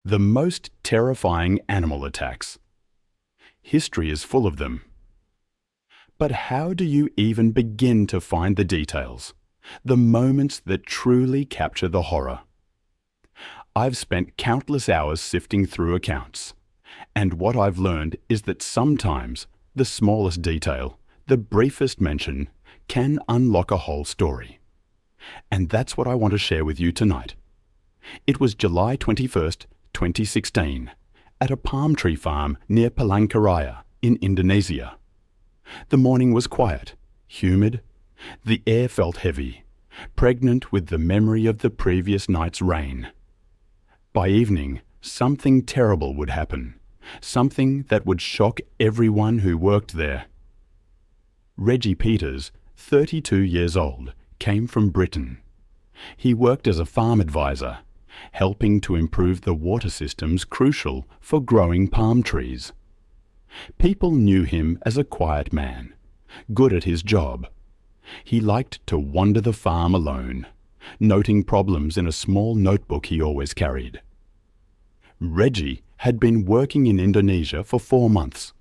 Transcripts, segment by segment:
The most terrifying animal attacks. History is full of them. But how do you even begin to find the details, the moments that truly capture the horror? I've spent countless hours sifting through accounts, and what I've learned is that sometimes the smallest detail, the briefest mention, can unlock a whole story. And that's what I want to share with you tonight. It was July 21st, 2016, at a palm tree farm near Palangkaraya in Indonesia. The morning was quiet, humid. The air felt heavy, pregnant with the memory of the previous night's rain. By evening, something terrible would happen, something that would shock everyone who worked there. Reggie Peters, 32 years old, came from Britain. He worked as a farm advisor, helping to improve the water systems crucial for growing palm trees. People knew him as a quiet man, good at his job. He liked to wander the farm alone, noting problems in a small notebook he always carried. Reggie had been working in Indonesia for 4 months.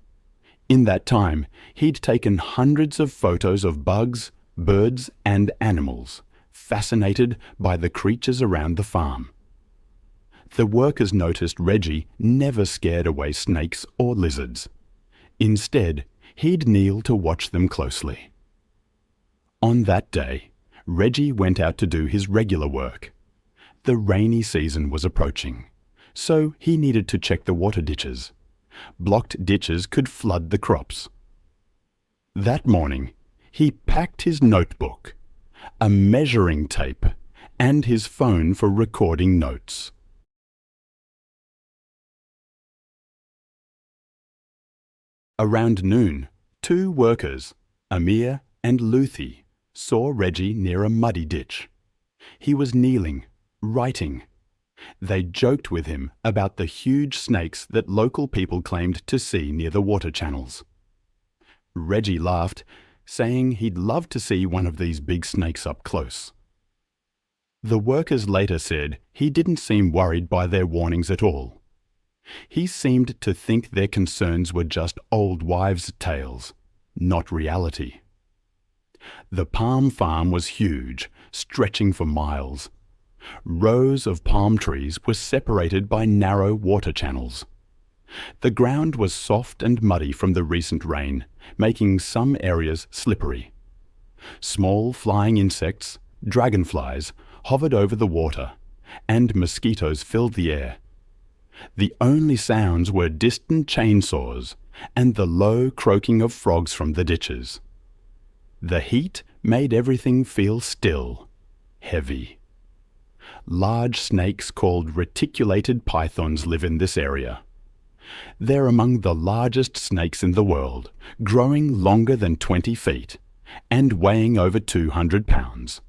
In that time, he'd taken hundreds of photos of bugs, birds, and animals, fascinated by the creatures around the farm. The workers noticed Reggie never scared away snakes or lizards. Instead, he'd kneel to watch them closely. On that day, Reggie went out to do his regular work. The rainy season was approaching, so he needed to check the water ditches. Blocked ditches could flood the crops. That morning, he packed his notebook, a measuring tape, and his phone for recording notes. Around noon, 2 workers, Amir and Luthi, saw Reggie near a muddy ditch. He was kneeling, writing. They joked with him about the huge snakes that local people claimed to see near the water channels. Reggie laughed, saying he'd love to see one of these big snakes up close. The workers later said he didn't seem worried by their warnings at all. He seemed to think their concerns were just old wives' tales, not reality. The palm farm was huge, stretching for miles. Rows of palm trees were separated by narrow water channels. The ground was soft and muddy from the recent rain, making some areas slippery. Small flying insects, dragonflies, hovered over the water, and mosquitoes filled the air. The only sounds were distant chainsaws and the low croaking of frogs from the ditches. The heat made everything feel still, heavy. Large snakes called reticulated pythons live in this area. They're among the largest snakes in the world, growing longer than 20 feet and weighing over 200 pounds.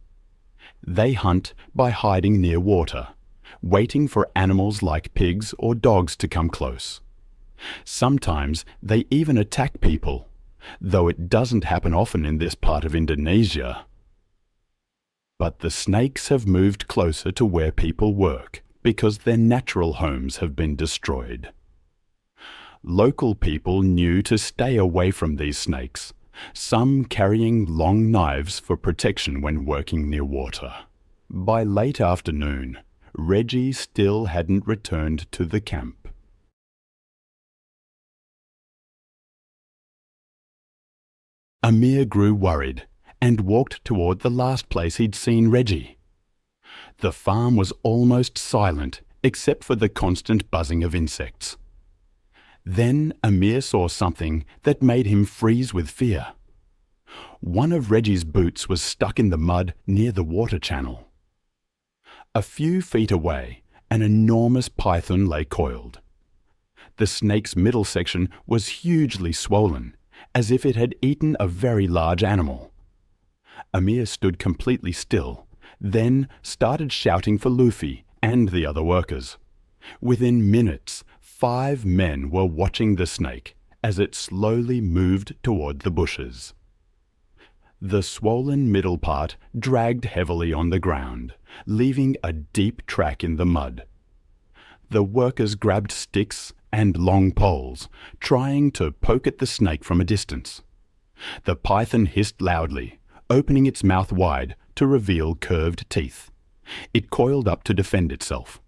They hunt by hiding near water, waiting for animals like pigs or dogs to come close. Sometimes they even attack people, though it doesn't happen often in this part of Indonesia. But the snakes have moved closer to where people work because their natural homes have been destroyed. Local people knew to stay away from these snakes, some carrying long knives for protection when working near water. By late afternoon, Reggie still hadn't returned to the camp. Amir grew worried and walked toward the last place he'd seen Reggie. The farm was almost silent except for the constant buzzing of insects. Then Amir saw something that made him freeze with fear. One of Reggie's boots was stuck in the mud near the water channel. A few feet away, an enormous python lay coiled. The snake's middle section was hugely swollen, as if it had eaten a very large animal. Amir stood completely still, then started shouting for Luffy and the other workers. Within minutes, 5 men were watching the snake as it slowly moved toward the bushes. The swollen middle part dragged heavily on the ground, leaving a deep track in the mud. The workers grabbed sticks and long poles, trying to poke at the snake from a distance. The python hissed loudly, opening its mouth wide to reveal curved teeth. It coiled up to defend itself.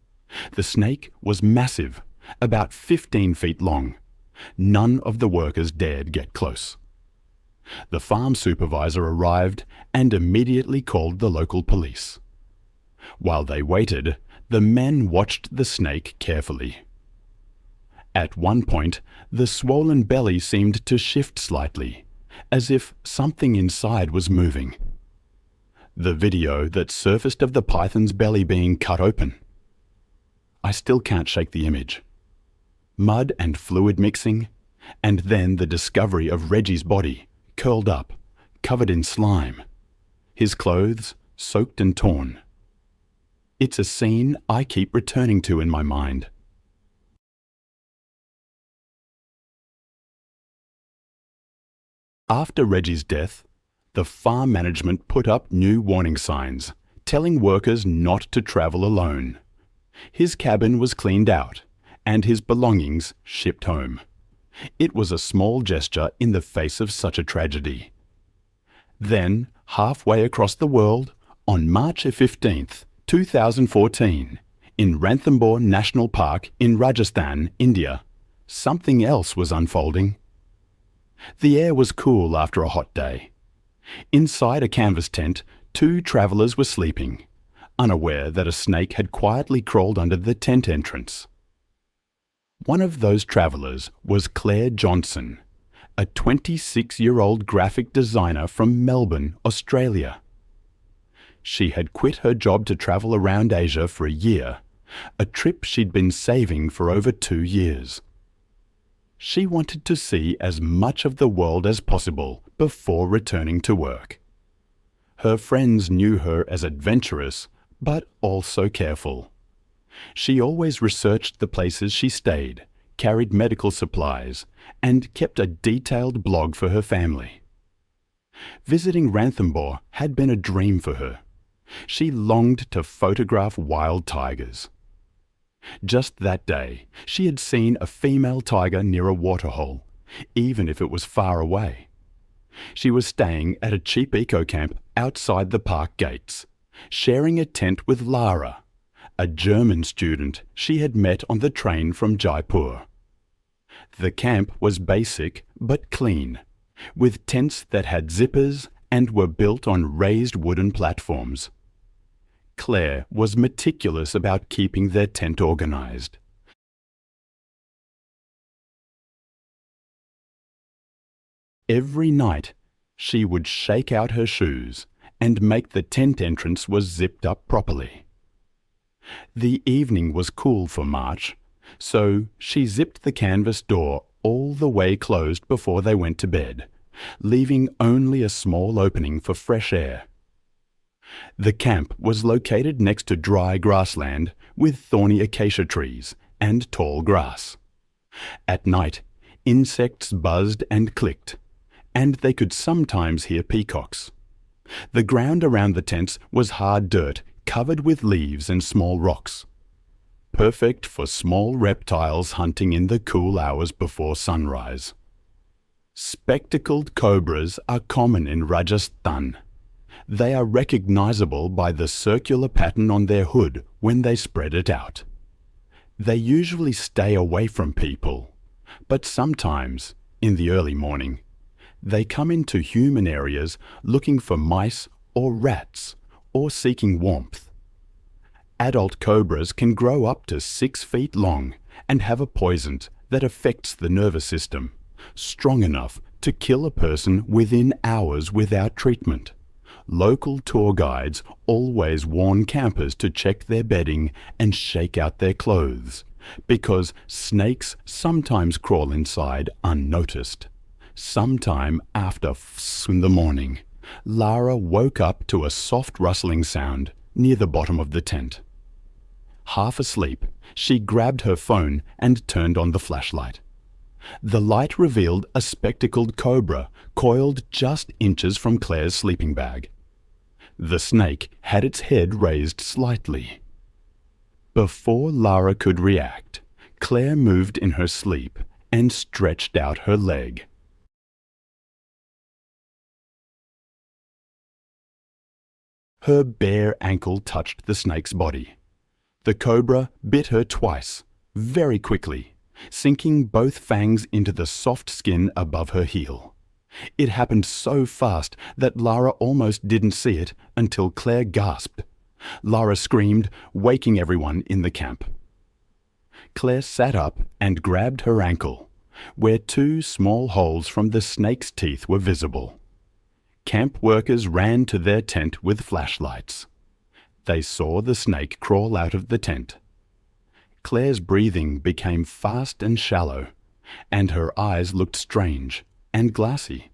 The snake was massive, about 15 feet long. None of the workers dared get close. The farm supervisor arrived and immediately called the local police. While they waited, the men watched the snake carefully. At one point, the swollen belly seemed to shift slightly, as if something inside was moving. The video that surfaced of the python's belly being cut open. I still can't shake the image. Mud and fluid mixing, and then the discovery of Reggie's body, curled up, covered in slime, his clothes soaked and torn. It's a scene I keep returning to in my mind. After Reggie's death, the farm management put up new warning signs, telling workers not to travel alone. His cabin was cleaned out, and his belongings shipped home. It was a small gesture in the face of such a tragedy. Then, halfway across the world, on March 15th, 2014, in Ranthambore National Park in Rajasthan, India, something else was unfolding. The air was cool after a hot day. Inside a canvas tent, 2 travellers were sleeping, unaware that a snake had quietly crawled under the tent entrance. One of those travellers was Clare Johnson, a 26-year-old graphic designer from Melbourne, Australia. She had quit her job to travel around Asia for a year, a trip she'd been saving for over 2 years. She wanted to see as much of the world as possible before returning to work. Her friends knew her as adventurous, but also careful. She always researched the places she stayed, carried medical supplies, and kept a detailed blog for her family. Visiting Ranthambore had been a dream for her. She longed to photograph wild tigers. Just that day, she had seen a female tiger near a waterhole, even if it was far away. She was staying at a cheap eco-camp outside the park gates, sharing a tent with Lara, a German student she had met on the train from Jaipur. The camp was basic but clean, with tents that had zippers and were built on raised wooden platforms. Claire was meticulous about keeping their tent organized. Every night, she would shake out her shoes and make the tent entrance was zipped up properly. The evening was cool for March, so she zipped the canvas door all the way closed before they went to bed, leaving only a small opening for fresh air. The camp was located next to dry grassland with thorny acacia trees and tall grass. At night, insects buzzed and clicked, and they could sometimes hear peacocks. The ground around the tents was hard dirt covered with leaves and small rocks, perfect for small reptiles hunting in the cool hours before sunrise. Spectacled cobras are common in Rajasthan. They are recognizable by the circular pattern on their hood when they spread it out. They usually stay away from people, but sometimes, in the early morning, they come into human areas looking for mice or rats or seeking warmth. Adult cobras can grow up to 6 feet long and have a poison that affects the nervous system, strong enough to kill a person within hours without treatment. Local tour guides always warn campers to check their bedding and shake out their clothes, because snakes sometimes crawl inside unnoticed. Sometime after in the morning, Lara woke up to a soft rustling sound near the bottom of the tent. Half asleep, she grabbed her phone and turned on the flashlight. The light revealed a spectacled cobra coiled just inches from Claire's sleeping bag. The snake had its head raised slightly. Before Lara could react, Claire moved in her sleep and stretched out her leg. Her bare ankle touched the snake's body. The cobra bit her twice, very quickly, sinking both fangs into the soft skin above her heel. It happened so fast that Lara almost didn't see it until Claire gasped. Lara screamed, waking everyone in the camp. Claire sat up and grabbed her ankle, where two small holes from the snake's teeth were visible. Camp workers ran to their tent with flashlights. They saw the snake crawl out of the tent. Claire's breathing became fast and shallow, and her eyes looked strange and glassy.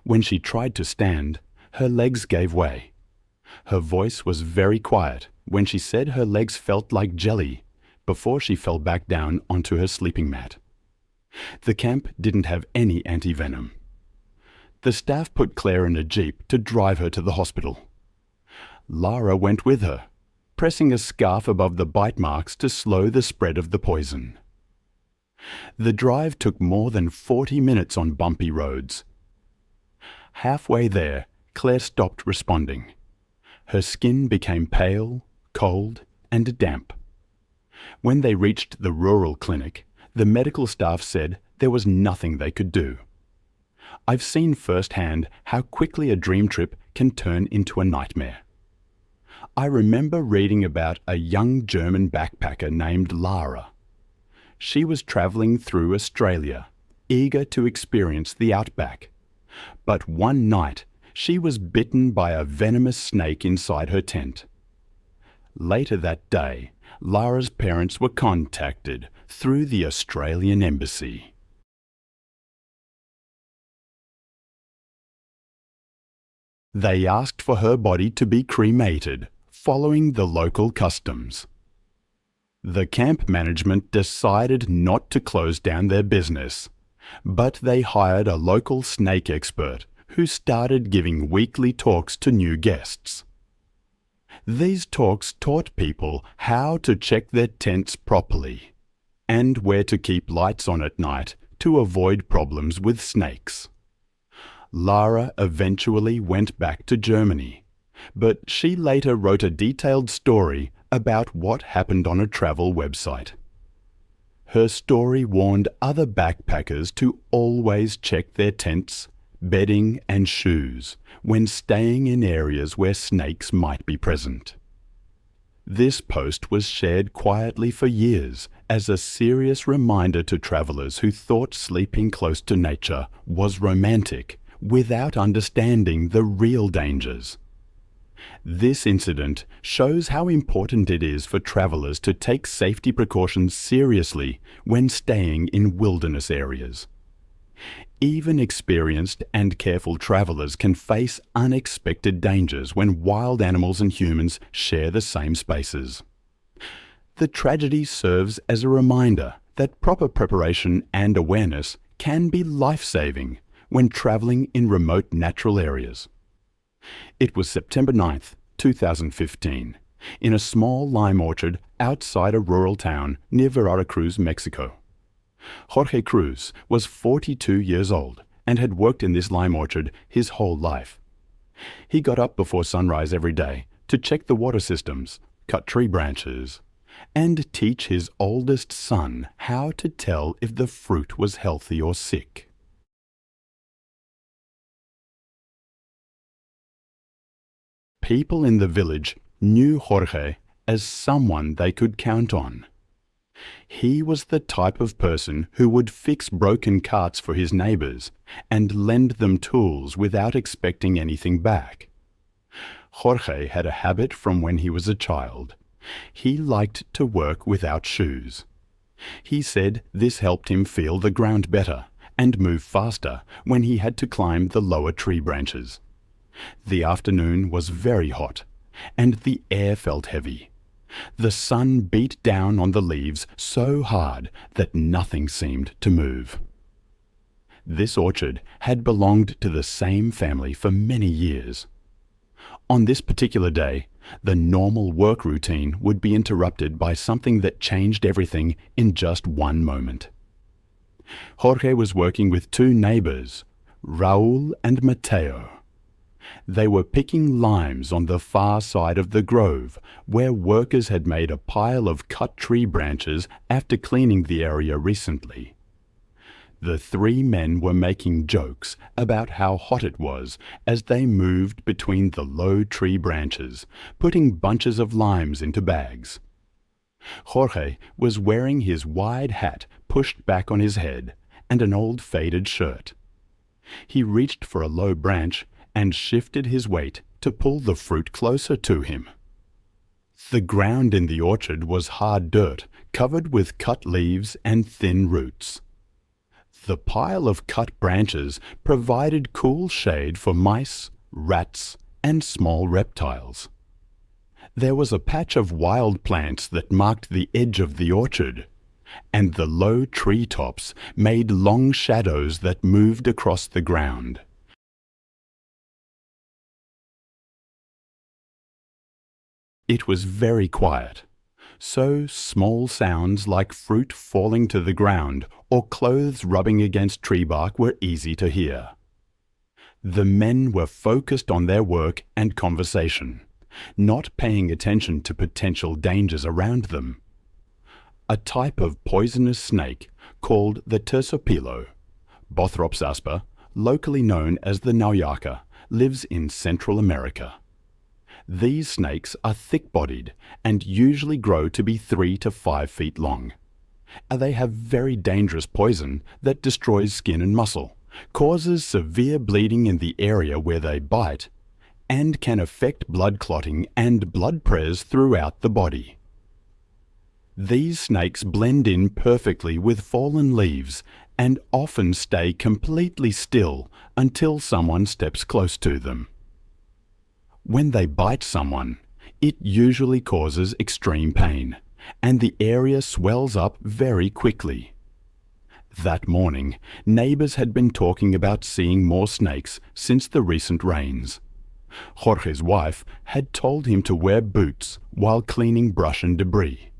When she tried to stand, her legs gave way. Her voice was very quiet when she said her legs felt like jelly before she fell back down onto her sleeping mat. The camp didn't have any anti-venom. The staff put Claire in a jeep to drive her to the hospital. Lara went with her, pressing a scarf above the bite marks to slow the spread of the poison. The drive took more than 40 minutes on bumpy roads. Halfway there, Claire stopped responding. Her skin became pale, cold, and damp. When they reached the rural clinic, the medical staff said there was nothing they could do. I've seen firsthand how quickly a dream trip can turn into a nightmare. I remember reading about a young German backpacker named Lara. She was travelling through Australia, eager to experience the outback. But one night, she was bitten by a venomous snake inside her tent. Later that day, Lara's parents were contacted through the Australian Embassy. They asked for her body to be cremated, following the local customs. The camp management decided not to close down their business, but they hired a local snake expert who started giving weekly talks to new guests. These talks taught people how to check their tents properly and where to keep lights on at night to avoid problems with snakes. Lara eventually went back to Germany, but she later wrote a detailed story about what happened on a travel website. Her story warned other backpackers to always check their tents, bedding and shoes when staying in areas where snakes might be present. This post was shared quietly for years as a serious reminder to travelers who thought sleeping close to nature was romantic without understanding the real dangers. This incident shows how important it is for travelers to take safety precautions seriously when staying in wilderness areas. Even experienced and careful travelers can face unexpected dangers when wild animals and humans share the same spaces. The tragedy serves as a reminder that proper preparation and awareness can be life-saving when traveling in remote natural areas. It was September 9th, 2015, in a small lime orchard outside a rural town near Veracruz, Mexico. Jorge Cruz was 42 years old and had worked in this lime orchard his whole life. He got up before sunrise every day to check the water systems, cut tree branches, and teach his oldest son how to tell if the fruit was healthy or sick. People in the village knew Jorge as someone they could count on. He was the type of person who would fix broken carts for his neighbors and lend them tools without expecting anything back. Jorge had a habit from when he was a child. He liked to work without shoes. He said this helped him feel the ground better and move faster when he had to climb the lower tree branches. The afternoon was very hot, and the air felt heavy. The sun beat down on the leaves so hard that nothing seemed to move. This orchard had belonged to the same family for many years. On this particular day, The normal work routine would be interrupted by something that changed everything in just one moment. Jorge was working with two neighbors, Raul and Mateo. They were picking limes on the far side of the grove, where workers had made a pile of cut tree branches after cleaning the area recently. The three men were making jokes about how hot it was as they moved between the low tree branches, putting bunches of limes into bags. Jorge was wearing his wide hat pushed back on his head and an old faded shirt. He reached for a low branch and shifted his weight to pull the fruit closer to him. The ground in the orchard was hard dirt, covered with cut leaves and thin roots. The pile of cut branches provided cool shade for mice, rats, and small reptiles. There was a patch of wild plants that marked the edge of the orchard, and the low tree tops made long shadows that moved across the ground. It was very quiet, so small sounds like fruit falling to the ground or clothes rubbing against tree bark were easy to hear. The men were focused on their work and conversation, not paying attention to potential dangers around them. A type of poisonous snake called the tersopilo, Bothrops asper, locally known as the nauyaka, lives in Central America. These snakes are thick-bodied and usually grow to be 3 to 5 feet long. They have very dangerous poison that destroys skin and muscle, causes severe bleeding in the area where they bite, and can affect blood clotting and blood pressure throughout the body. These snakes blend in perfectly with fallen leaves and often stay completely still until someone steps close to them. When they bite someone, it usually causes extreme pain, and the area swells up very quickly. That morning, neighbors had been talking about seeing more snakes since the recent rains. Jorge's wife had told him to wear boots while cleaning brush and debris.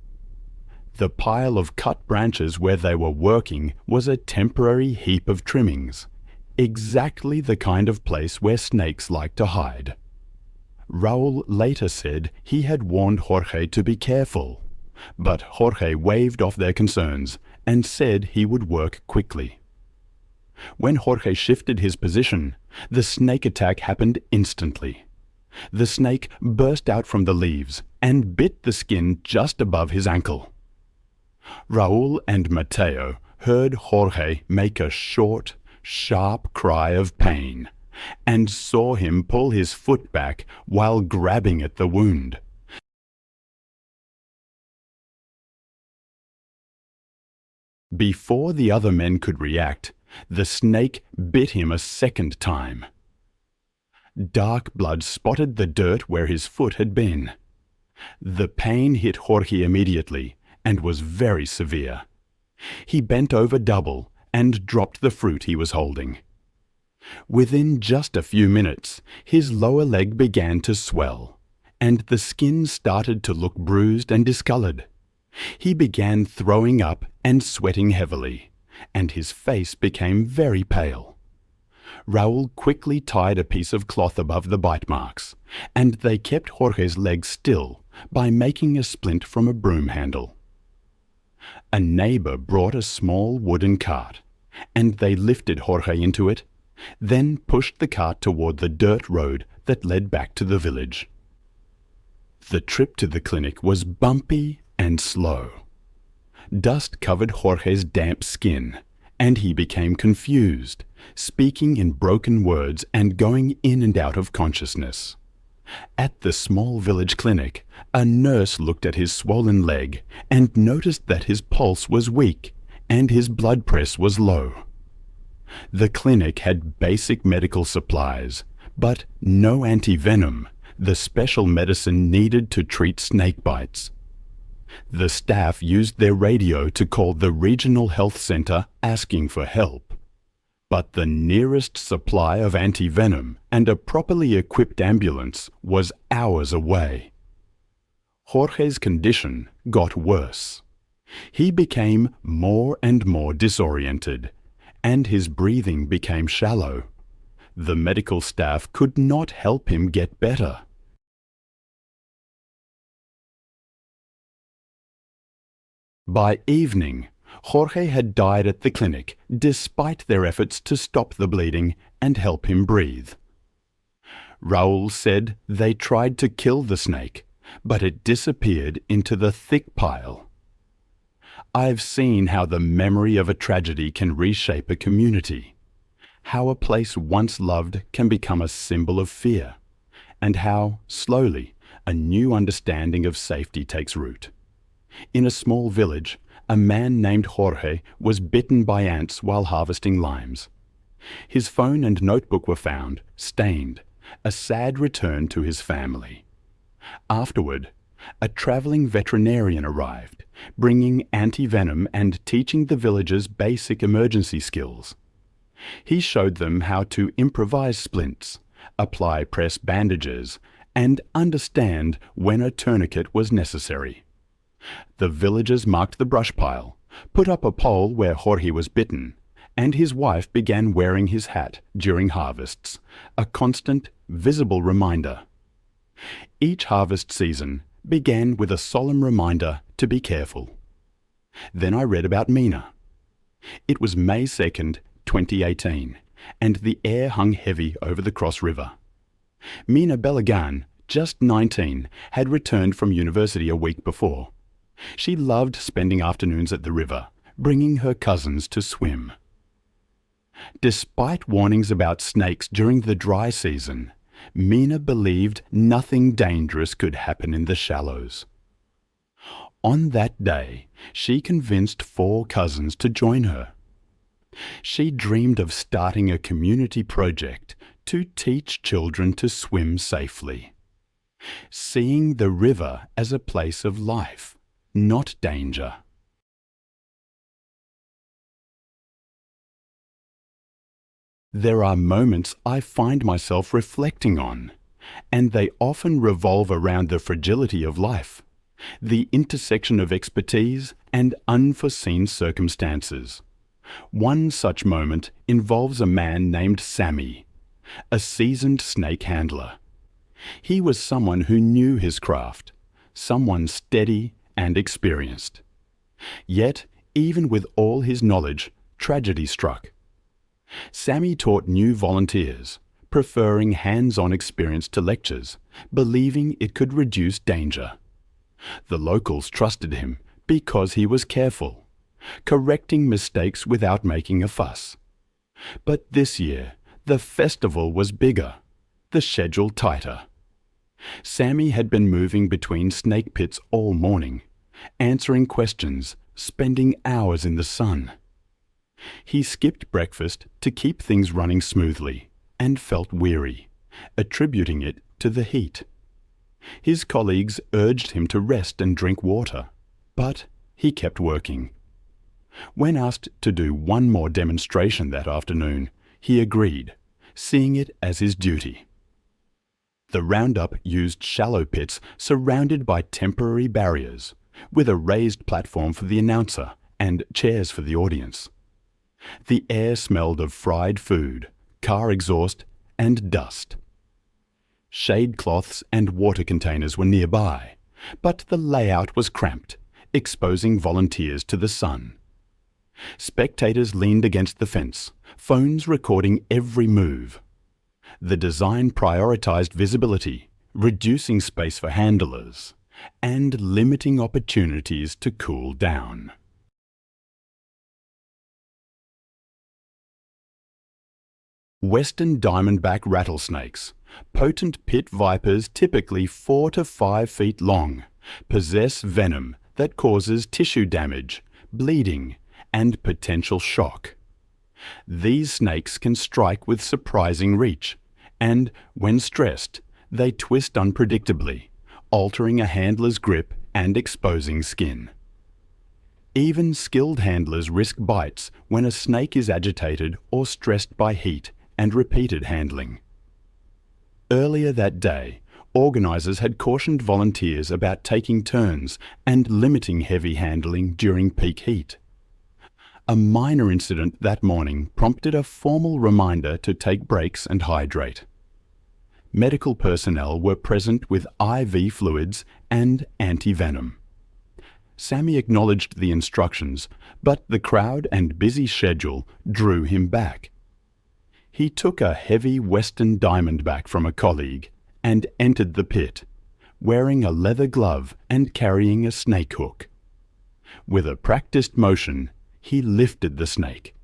The pile of cut branches where they were working was a temporary heap of trimmings, exactly the kind of place where snakes like to hide. Raul later said he had warned Jorge to be careful, but Jorge waved off their concerns and said he would work quickly. When Jorge shifted his position, the snake attack happened instantly. The snake burst out from the leaves and bit the skin just above his ankle. Raul and Mateo heard Jorge make a short, sharp cry of pain, and saw him pull his foot back while grabbing at the wound. Before the other men could react, the snake bit him a second time. Dark blood spotted the dirt where his foot had been. The pain hit Jorge immediately and was very severe. He bent over double and dropped the fruit he was holding. Within just a few minutes, his lower leg began to swell, and the skin started to look bruised and discolored. He began throwing up and sweating heavily, and his face became very pale. Raul quickly tied a piece of cloth above the bite marks, and they kept Jorge's leg still by making a splint from a broom handle. A neighbor brought a small wooden cart, and they lifted Jorge into it, then pushed the cart toward the dirt road that led back to the village. The trip to the clinic was bumpy and slow. Dust covered Jorge's damp skin, and he became confused, speaking in broken words and going in and out of consciousness. At the small village clinic, a nurse looked at his swollen leg and noticed that his pulse was weak and his blood pressure was low. The clinic had basic medical supplies, but no anti-venom, the special medicine needed to treat snake bites. The staff used their radio to call the regional health center asking for help. But the nearest supply of anti-venom and a properly equipped ambulance was hours away. Jorge's condition got worse. He became more and more disoriented, and his breathing became shallow. The medical staff could not help him get better. By evening, Jorge had died at the clinic despite their efforts to stop the bleeding and help him breathe. Raoul said they tried to kill the snake, but it disappeared into the thick pile. I've seen how the memory of a tragedy can reshape a community, how a place once loved can become a symbol of fear, and how, slowly, a new understanding of safety takes root. In a small village, a man named Jorge was bitten by ants while harvesting limes. His phone and notebook were found, stained, a sad return to his family. Afterward, a travelling veterinarian arrived, bringing anti-venom and teaching the villagers basic emergency skills. He showed them how to improvise splints, apply press bandages, and understand when a tourniquet was necessary. The villagers marked the brush pile, put up a pole where Jorge was bitten, and his wife began wearing his hat during harvests, a constant, visible reminder. Each harvest season began with a solemn reminder to be careful. Then I read about Mina. It was May 2nd, 2018, and the air hung heavy over the Cross River. Mina Belagan, just 19, had returned from university a week before. She loved spending afternoons at the river, bringing her cousins to swim. Despite warnings about snakes during the dry season, Mina believed nothing dangerous could happen in the shallows. On that day, she convinced 4 cousins to join her. She dreamed of starting a community project to teach children to swim safely, seeing the river as a place of life, not danger. There are moments I find myself reflecting on, and they often revolve around the fragility of life, the intersection of expertise and unforeseen circumstances. One such moment involves a man named Sammy, a seasoned snake handler. He was someone who knew his craft, someone steady and experienced. Yet, even with all his knowledge, tragedy struck. Sammy taught new volunteers, preferring hands-on experience to lectures, believing it could reduce danger. The locals trusted him because he was careful, correcting mistakes without making a fuss. But this year, the festival was bigger, the schedule tighter. Sammy had been moving between snake pits all morning, answering questions, spending hours in the sun. He skipped breakfast to keep things running smoothly and felt weary, attributing it to the heat. His colleagues urged him to rest and drink water, but he kept working. When asked to do one more demonstration that afternoon, he agreed, seeing it as his duty. The roundup used shallow pits surrounded by temporary barriers, with a raised platform for the announcer and chairs for the audience. The air smelled of fried food, car exhaust, and dust. Shade cloths and water containers were nearby, but the layout was cramped, exposing volunteers to the sun. Spectators leaned against the fence, phones recording every move. The design prioritized visibility, reducing space for handlers, and limiting opportunities to cool down. Western diamondback rattlesnakes, potent pit vipers typically 4 to 5 feet long, possess venom that causes tissue damage, bleeding, and potential shock. These snakes can strike with surprising reach, and, when stressed, they twist unpredictably, altering a handler's grip and exposing skin. Even skilled handlers risk bites when a snake is agitated or stressed by heat and repeated handling. Earlier that day, organisers had cautioned volunteers about taking turns and limiting heavy handling during peak heat. A minor incident that morning prompted a formal reminder to take breaks and hydrate. Medical personnel were present with IV fluids and anti-venom. Sammy acknowledged the instructions, but the crowd and busy schedule drew him back. He took a heavy Western Diamondback from a colleague and entered the pit, wearing a leather glove and carrying a snake hook. With a practiced motion, he lifted the snake.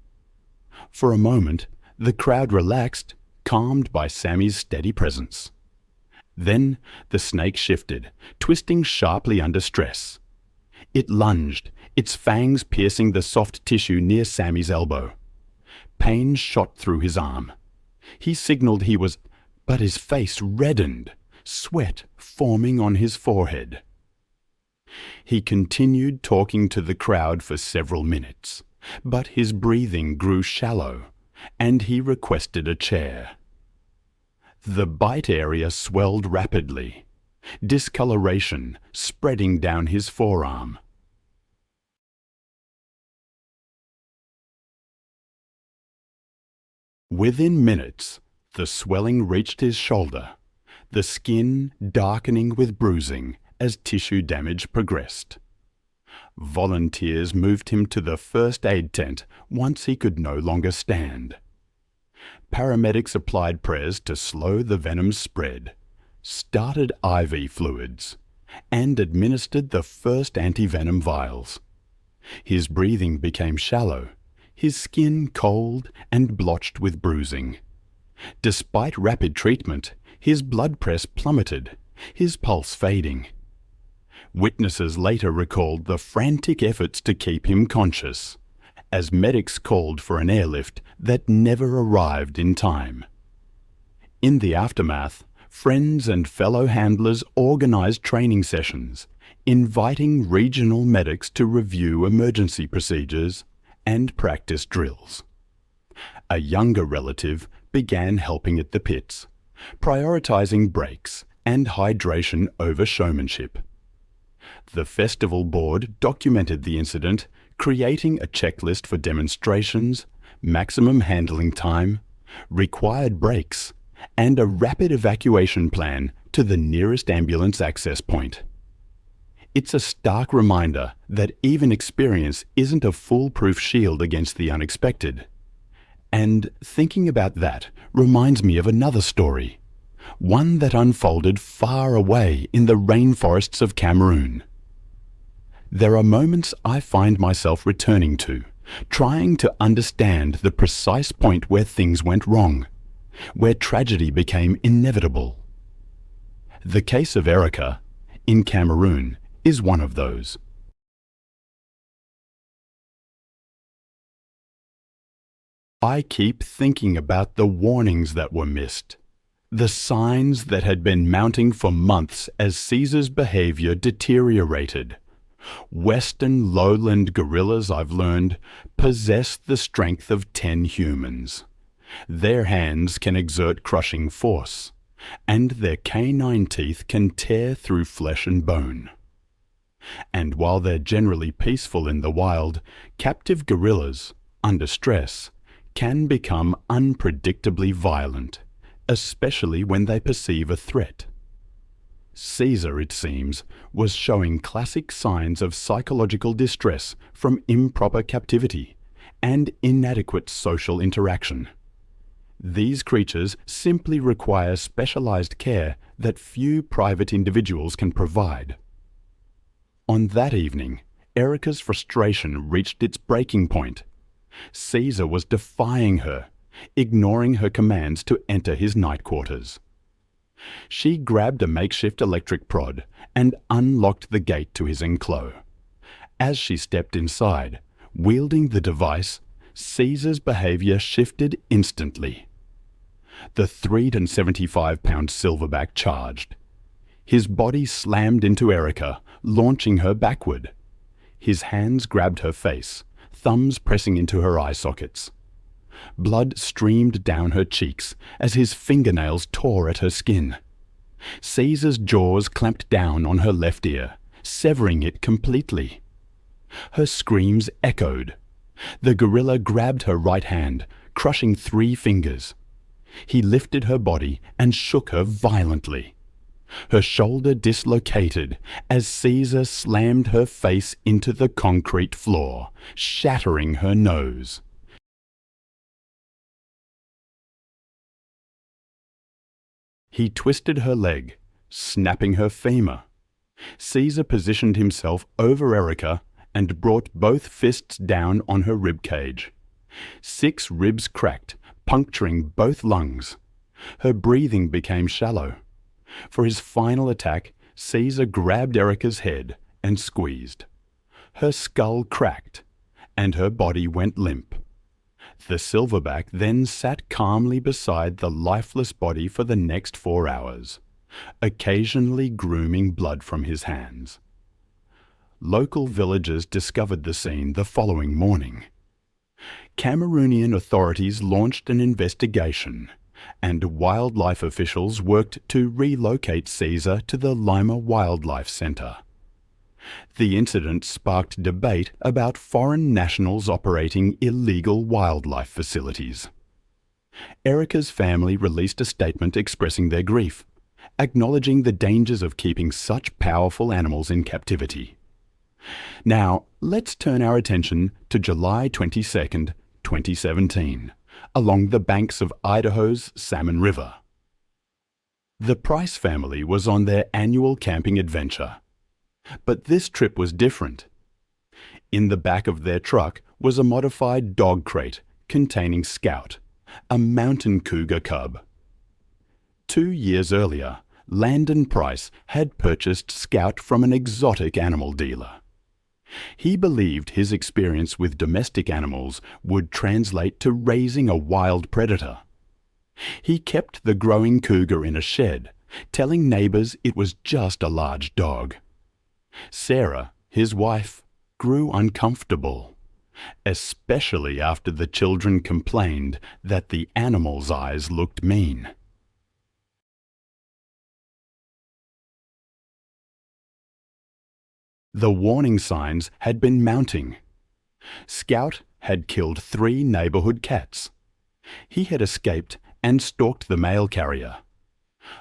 For a moment, the crowd relaxed, calmed by Sammy's steady presence. Then the snake shifted, twisting sharply under stress. It lunged, its fangs piercing the soft tissue near Sammy's elbow. Pain shot through his arm. He signaled he was, but his face reddened, sweat forming on his forehead. He continued talking to the crowd for several minutes, but his breathing grew shallow, and he requested a chair. The bite area swelled rapidly, discoloration spreading down his forearm. Within minutes, the swelling reached his shoulder, the skin darkening with bruising as tissue damage progressed. Volunteers moved him to the first aid tent once he could no longer stand. Paramedics applied prayers to slow the venom's spread, started IV fluids, and administered the first anti-venom vials. His breathing became shallow, his skin cold and blotched with bruising. Despite rapid treatment, his blood pressure plummeted, his pulse fading. Witnesses later recalled the frantic efforts to keep him conscious, as medics called for an airlift that never arrived in time. In the aftermath, friends and fellow handlers organized training sessions, inviting regional medics to review emergency procedures and practice drills. A younger relative began helping at the pits, prioritizing breaks and hydration over showmanship. The festival board documented the incident, creating a checklist for demonstrations, maximum handling time, required breaks, and a rapid evacuation plan to the nearest ambulance access point. It's a stark reminder that even experience isn't a foolproof shield against the unexpected. And thinking about that reminds me of another story, one that unfolded far away in the rainforests of Cameroon. There are moments I find myself returning to, trying to understand the precise point where things went wrong, where tragedy became inevitable. The case of Erica, in Cameroon, is one of those. I keep thinking about the warnings that were missed, the signs that had been mounting for months as Caesar's behavior deteriorated. Western lowland gorillas, I've learned, possess the strength of 10 humans. Their hands can exert crushing force, and their canine teeth can tear through flesh and bone. And while they're generally peaceful in the wild, captive gorillas, under stress, can become unpredictably violent, especially when they perceive a threat. Caesar, it seems, was showing classic signs of psychological distress from improper captivity and inadequate social interaction. These creatures simply require specialized care that few private individuals can provide. On that evening, Erica's frustration reached its breaking point. Caesar was defying her, ignoring her commands to enter his night quarters. She grabbed a makeshift electric prod and unlocked the gate to his enclosure. As she stepped inside, wielding the device, Caesar's behavior shifted instantly. The 375-pound silverback charged. His body slammed into Erica, launching her backward. His hands grabbed her face, thumbs pressing into her eye sockets. Blood streamed down her cheeks as his fingernails tore at her skin. Caesar's jaws clamped down on her left ear, severing it completely. Her screams echoed. The gorilla grabbed her right hand, crushing 3 fingers. He lifted her body and shook her violently. Her shoulder dislocated as Caesar slammed her face into the concrete floor, shattering her nose. He twisted her leg, snapping her femur. Caesar positioned himself over Erica and brought both fists down on her rib cage. 6 ribs cracked, puncturing both lungs. Her breathing became shallow. For his final attack, Caesar grabbed Erica's head and squeezed. Her skull cracked, and her body went limp. The silverback then sat calmly beside the lifeless body for the next 4 hours, occasionally grooming blood from his hands. Local villagers discovered the scene the following morning. Cameroonian authorities launched an investigation, and wildlife officials worked to relocate Caesar to the Lima Wildlife Centre. The incident sparked debate about foreign nationals operating illegal wildlife facilities. Erica's family released a statement expressing their grief, acknowledging the dangers of keeping such powerful animals in captivity. Now, let's turn our attention to July 22nd, 2017, along the banks of Idaho's Salmon River. The Price family was on their annual camping adventure. But this trip was different. In the back of their truck was a modified dog crate containing Scout, a mountain cougar cub. 2 years earlier, Landon Price had purchased Scout from an exotic animal dealer. He believed his experience with domestic animals would translate to raising a wild predator. He kept the growing cougar in a shed, telling neighbors it was just a large dog. Sarah, his wife, grew uncomfortable, especially after the children complained that the animal's eyes looked mean. The warning signs had been mounting. Scout had killed 3 neighborhood cats. He had escaped and stalked the mail carrier.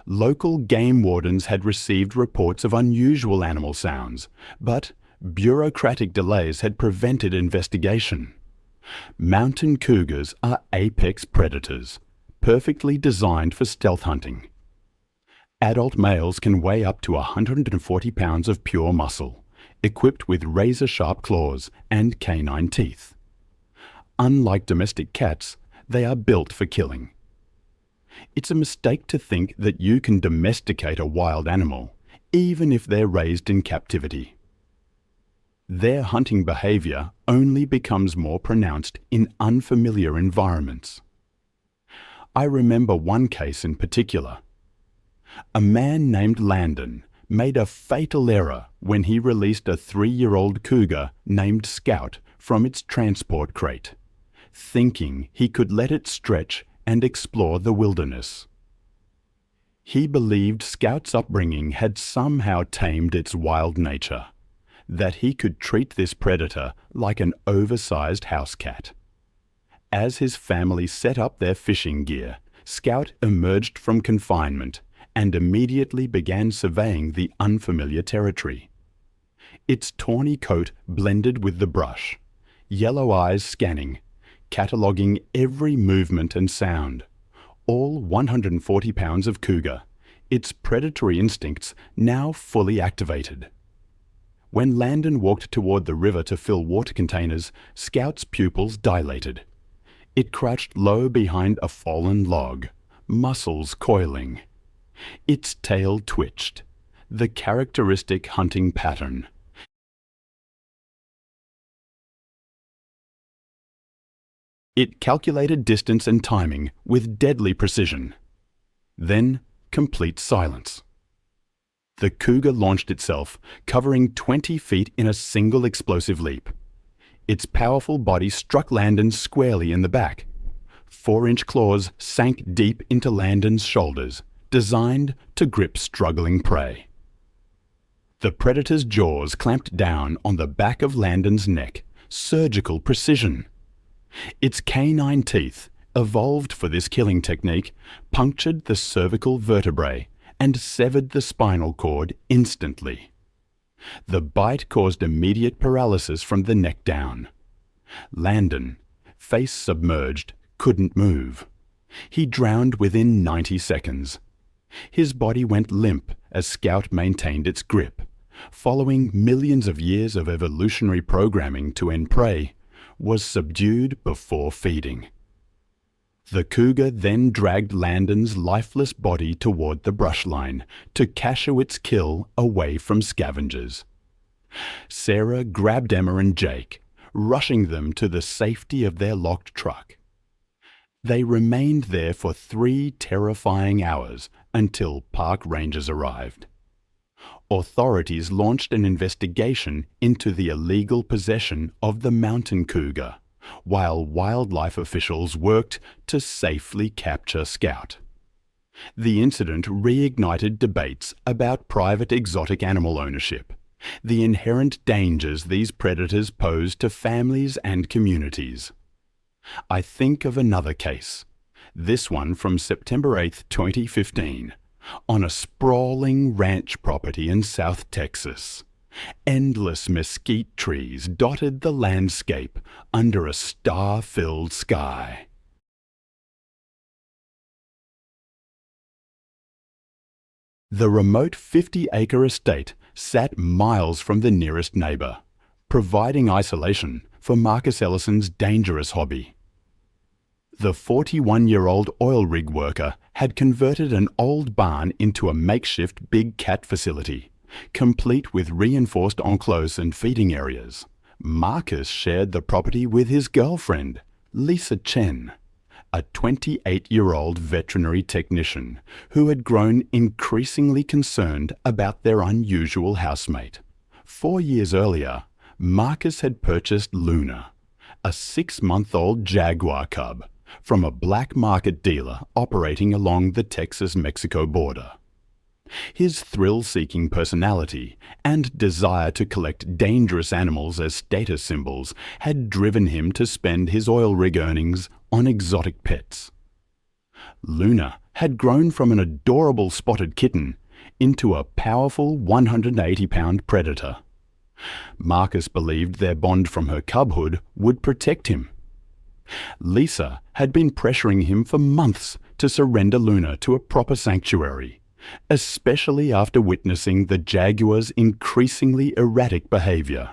Local game wardens had received reports of unusual animal sounds, but bureaucratic delays had prevented investigation. Mountain cougars are apex predators, perfectly designed for stealth hunting. Adult males can weigh up to 140 pounds of pure muscle, equipped with razor-sharp claws and canine teeth. Unlike domestic cats, they are built for killing. It's a mistake to think that you can domesticate a wild animal, even if they're raised in captivity. Their hunting behavior only becomes more pronounced in unfamiliar environments. I remember one case in particular. A man named Landon made a fatal error when he released a 3-year-old cougar named Scout from its transport crate, thinking he could let it stretch and explore the wilderness. He believed Scout's upbringing had somehow tamed its wild nature, that he could treat this predator like an oversized house cat. As his family set up their fishing gear, Scout emerged from confinement and immediately began surveying the unfamiliar territory. Its tawny coat blended with the brush, yellow eyes scanning, cataloguing every movement and sound. All 140 pounds of cougar, its predatory instincts now fully activated. When Landon walked toward the river to fill water containers, Scout's pupils dilated. It crouched low behind a fallen log, muscles coiling. Its tail twitched, the characteristic hunting pattern. It calculated distance and timing with deadly precision. Then, complete silence. The cougar launched itself, covering 20 feet in a single explosive leap. Its powerful body struck Landon squarely in the back. 4-inch claws sank deep into Landon's shoulders, designed to grip struggling prey. The predator's jaws clamped down on the back of Landon's neck, surgical precision. Its canine teeth, evolved for this killing technique, punctured the cervical vertebrae and severed the spinal cord instantly. The bite caused immediate paralysis from the neck down. Landon, face submerged, couldn't move. He drowned within 90 seconds. His body went limp as Scout maintained its grip, following millions of years of evolutionary programming to end prey, was subdued before feeding. The cougar then dragged Landon's lifeless body toward the brush line to cashew its kill away from scavengers. Sarah grabbed Emma and Jake, rushing them to the safety of their locked truck. They remained there for 3 terrifying hours until park rangers arrived. Authorities launched an investigation into the illegal possession of the mountain cougar, while wildlife officials worked to safely capture Scout. The incident reignited debates about private exotic animal ownership, the inherent dangers these predators pose to families and communities. I think of another case, this one from September 8, 2015, on a sprawling ranch property in South Texas. Endless mesquite trees dotted the landscape under a star-filled sky. The remote 50-acre estate sat miles from the nearest neighbour, providing isolation for Marcus Ellison's dangerous hobby. The 41-year-old oil rig worker had converted an old barn into a makeshift big cat facility, complete with reinforced enclosures and feeding areas. Marcus shared the property with his girlfriend, Lisa Chen, a 28-year-old veterinary technician who had grown increasingly concerned about their unusual housemate. 4 years earlier, Marcus had purchased Luna, a 6-month-old jaguar cub, from a black market dealer operating along the Texas-Mexico border. His thrill-seeking personality and desire to collect dangerous animals as status symbols had driven him to spend his oil rig earnings on exotic pets. Luna had grown from an adorable spotted kitten into a powerful 180-pound predator. Marcus believed their bond from her cubhood would protect him. Lisa had been pressuring him for months to surrender Luna to a proper sanctuary, especially after witnessing the jaguar's increasingly erratic behavior.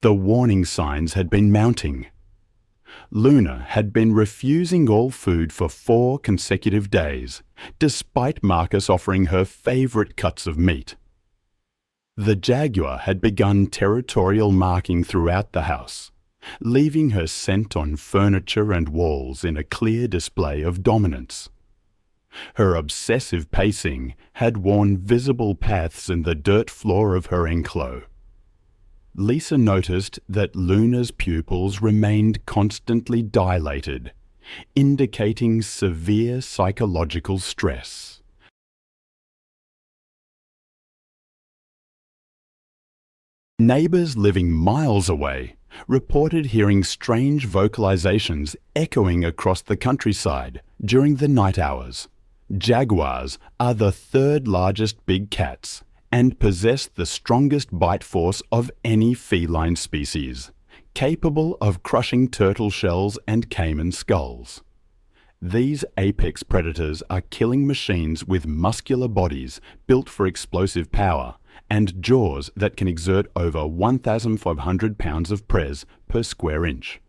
The warning signs had been mounting. Luna had been refusing all food for 4 consecutive days, despite Marcus offering her favorite cuts of meat. The jaguar had begun territorial marking throughout the house, leaving her scent on furniture and walls in a clear display of dominance. Her obsessive pacing had worn visible paths in the dirt floor of her enclosure. Lisa noticed that Luna's pupils remained constantly dilated, indicating severe psychological stress. Neighbors living miles away reported hearing strange vocalizations echoing across the countryside during the night hours. Jaguars are the 3rd largest big cats and possess the strongest bite force of any feline species, capable of crushing turtle shells and caiman skulls. These apex predators are killing machines with muscular bodies built for explosive power and jaws that can exert over 1,500 pounds of pres per square inch.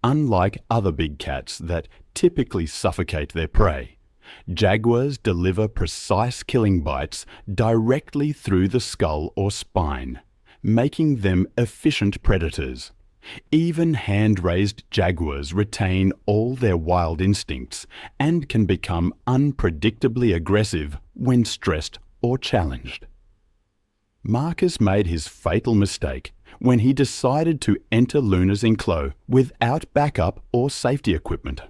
Unlike other big cats that typically suffocate their prey, jaguars deliver precise killing bites directly through the skull or spine, making them efficient predators. Even hand-raised jaguars retain all their wild instincts and can become unpredictably aggressive when stressed or challenged. Marcus made his fatal mistake when he decided to enter Luna's enclosure without backup or safety equipment.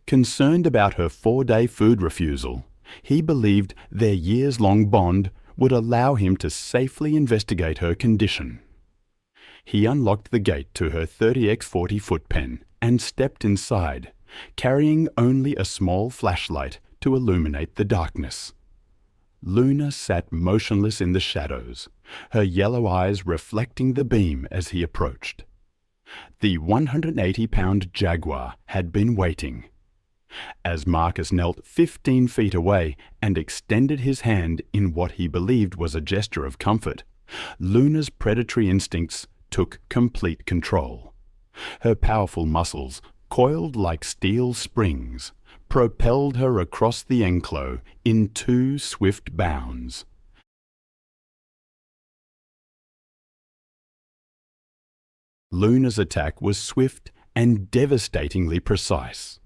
Concerned about her 4-day food refusal, he believed their years-long bond would allow him to safely investigate her condition. He unlocked the gate to her 30x40 foot pen and stepped inside, carrying only a small flashlight to illuminate the darkness. Luna sat motionless in the shadows, her yellow eyes reflecting the beam as he approached. The 180-pound jaguar had been waiting. As Marcus knelt 15 feet away and extended his hand in what he believed was a gesture of comfort, Luna's predatory instincts took complete control. Her powerful muscles, coiled like steel springs, propelled her across the enclosure in 2 swift bounds. Luna's attack was swift and devastatingly precise.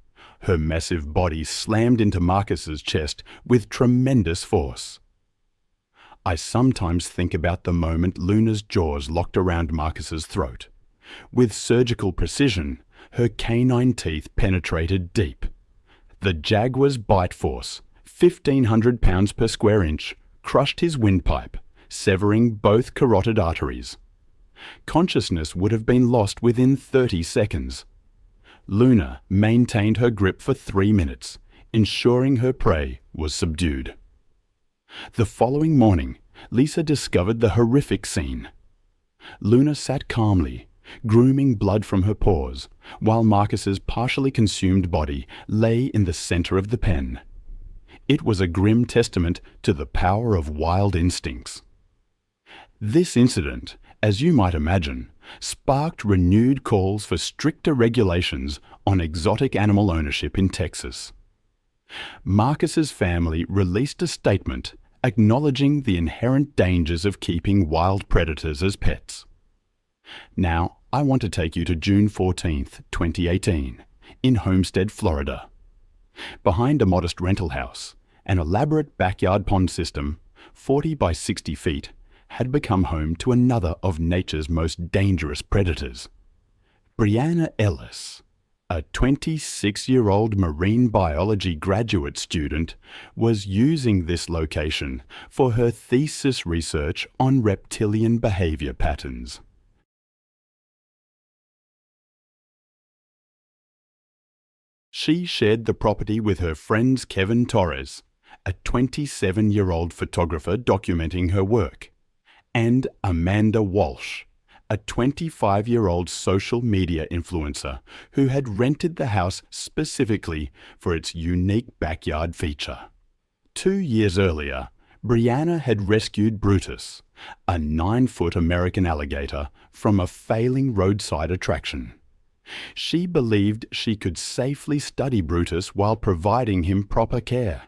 Her massive body slammed into Marcus's chest with tremendous force. I sometimes think about the moment Luna's jaws locked around Marcus's throat. With surgical precision, her canine teeth penetrated deep. The jaguar's bite force, 1,500 pounds per square inch, crushed his windpipe, severing both carotid arteries. Consciousness would have been lost within 30 seconds. Luna maintained her grip for 3 minutes, ensuring her prey was subdued. The following morning, Lisa discovered the horrific scene. Luna sat calmly, grooming blood from her paws, while Marcus's partially consumed body lay in the center of the pen. It was a grim testament to the power of wild instincts. This incident, as you might imagine, sparked renewed calls for stricter regulations on exotic animal ownership in Texas. Marcus's family released a statement acknowledging the inherent dangers of keeping wild predators as pets. Now, I want to take you to June 14, 2018, in Homestead, Florida. Behind a modest rental house, an elaborate backyard pond system, 40 by 60 feet, had become home to another of nature's most dangerous predators. Brianna Ellis, a 26-year-old marine biology graduate student, was using this location for her thesis research on reptilian behavior patterns. She shared the property with her friends Kevin Torres, a 27-year-old photographer documenting her work, and Amanda Walsh, a 25-year-old social media influencer who had rented the house specifically for its unique backyard feature. 2 years earlier, Brianna had rescued Brutus, a 9-foot American alligator, from a failing roadside attraction. She believed she could safely study Brutus while providing him proper care.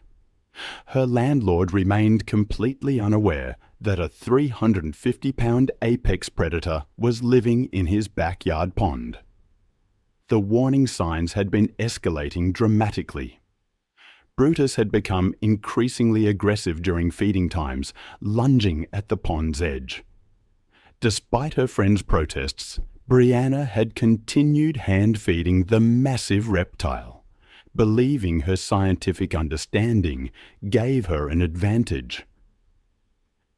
Her landlord remained completely unaware that a 350-pound apex predator was living in his backyard pond. The warning signs had been escalating dramatically. Brutus had become increasingly aggressive during feeding times, lunging at the pond's edge. Despite her friends' protests, Brianna had continued hand-feeding the massive reptile, believing her scientific understanding gave her an advantage.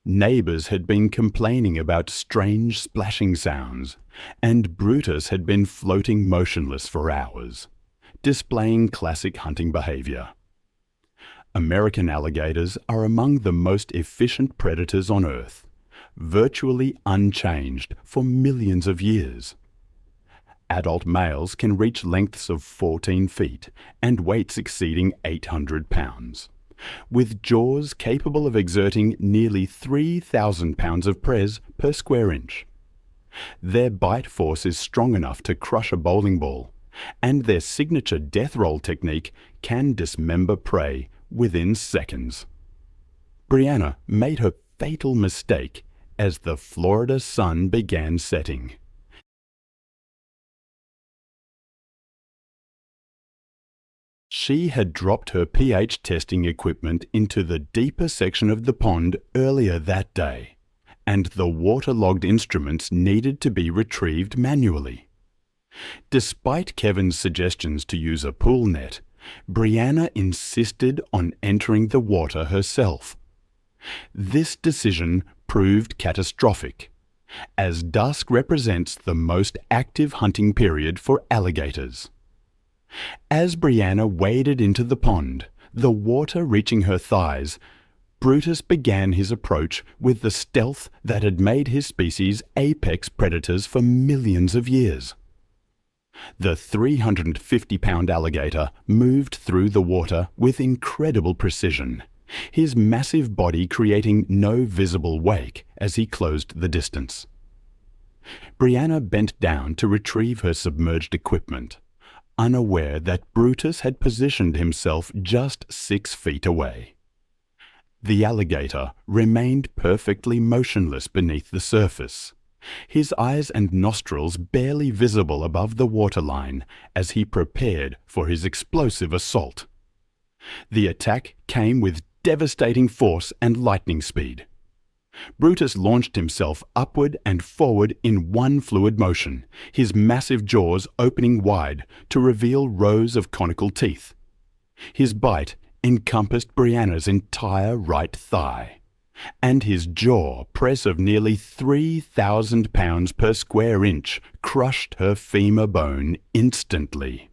Neighbors had been complaining about strange splashing sounds, and Brutus had been floating motionless for hours, displaying classic hunting behavior. American alligators are among the most efficient predators on Earth, virtually unchanged for millions of years. Adult males can reach lengths of 14 feet and weights exceeding 800 pounds, with jaws capable of exerting nearly 3,000 pounds of pres per square inch. Their bite force is strong enough to crush a bowling ball, and their signature death roll technique can dismember prey within seconds. Brianna made her fatal mistake as the Florida sun began setting. She had dropped her pH testing equipment into the deeper section of the pond earlier that day, and the waterlogged instruments needed to be retrieved manually. Despite Kevin's suggestions to use a pool net, Brianna insisted on entering the water herself. This decision proved catastrophic, as dusk represents the most active hunting period for alligators. As Brianna waded into the pond, the water reaching her thighs, Brutus began his approach with the stealth that had made his species apex predators for millions of years. The 350-pound alligator moved through the water with incredible precision, his massive body creating no visible wake as he closed the distance. Brianna bent down to retrieve her submerged equipment, unaware that Brutus had positioned himself just 6 feet away. The alligator remained perfectly motionless beneath the surface, his eyes and nostrils barely visible above the waterline as he prepared for his explosive assault. The attack came with devastating force and lightning speed. Brutus launched himself upward and forward in one fluid motion, his massive jaws opening wide to reveal rows of conical teeth. His bite encompassed Brianna's entire right thigh, and his jaw press of nearly 3,000 pounds per square inch crushed her femur bone instantly.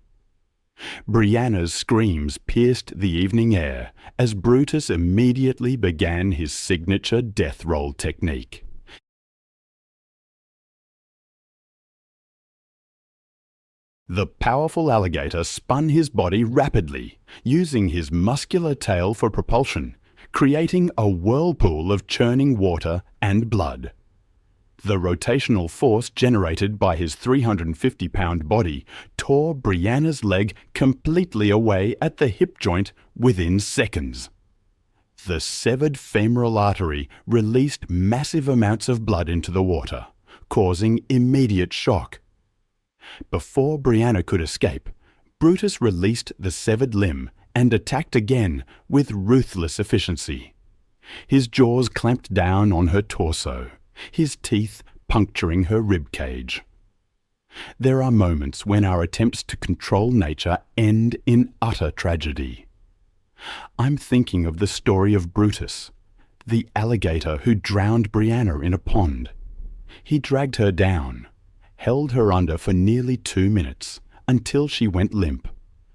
Brianna's screams pierced the evening air as Brutus immediately began his signature death roll technique. The powerful alligator spun his body rapidly, using his muscular tail for propulsion, creating a whirlpool of churning water and blood. The rotational force generated by his 350-pound body tore Brianna's leg completely away at the hip joint within seconds. The severed femoral artery released massive amounts of blood into the water, causing immediate shock. Before Brianna could escape, Brutus released the severed limb and attacked again with ruthless efficiency. His jaws clamped down on her torso, his teeth puncturing her rib cage. There are moments when our attempts to control nature end in utter tragedy. I'm thinking of the story of Brutus, the alligator who drowned Brianna in a pond. He dragged her down, held her under for nearly 2 minutes until she went limp,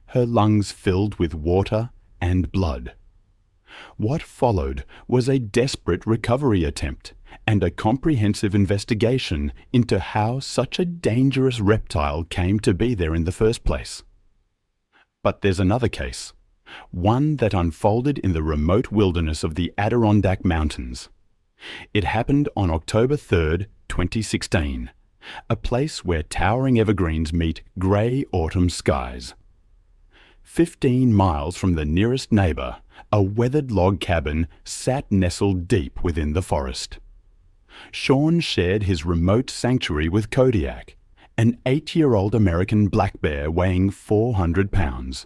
her lungs filled with water and blood. What followed was a desperate recovery attempt and a comprehensive investigation into how such a dangerous reptile came to be there in the first place. But there's another case, one that unfolded in the remote wilderness of the Adirondack Mountains. It happened on October 3rd, 2016, a place where towering evergreens meet grey autumn skies. 15 miles from the nearest neighbour, a weathered log cabin sat nestled deep within the forest. Sean shared his remote sanctuary with Kodiak, an 8-year-old American black bear weighing 400 pounds.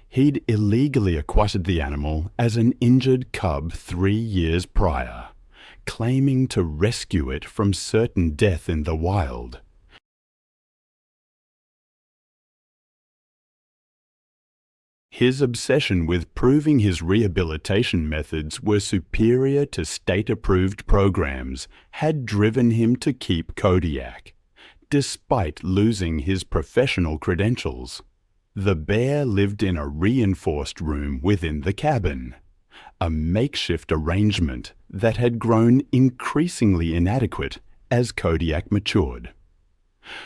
He'd illegally acquired the animal as an injured cub 3 years prior, claiming to rescue it from certain death in the wild. His obsession with proving his rehabilitation methods were superior to state-approved programs had driven him to keep Kodiak, despite losing his professional credentials. The bear lived in a reinforced room within the cabin, a makeshift arrangement that had grown increasingly inadequate as Kodiak matured.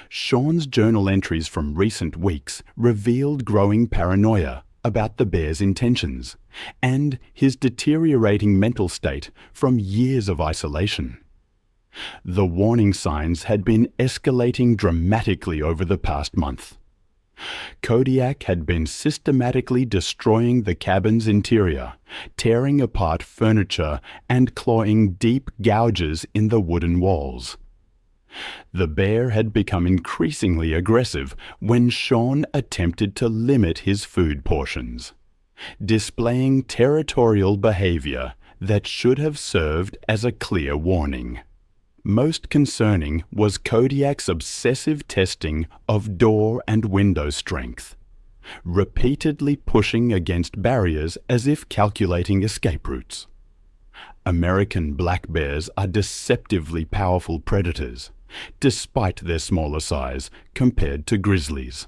Sean's journal entries from recent weeks revealed growing paranoia about the bear's intentions and his deteriorating mental state from years of isolation. The warning signs had been escalating dramatically over the past month. Kodiak had been systematically destroying the cabin's interior, tearing apart furniture and clawing deep gouges in the wooden walls. The bear had become increasingly aggressive when Sean attempted to limit his food portions, displaying territorial behavior that should have served as a clear warning. Most concerning was Kodiak's obsessive testing of door and window strength. repeatedly pushing against barriers as if calculating escape routes. American black bears are deceptively powerful predators, despite their smaller size compared to grizzlies.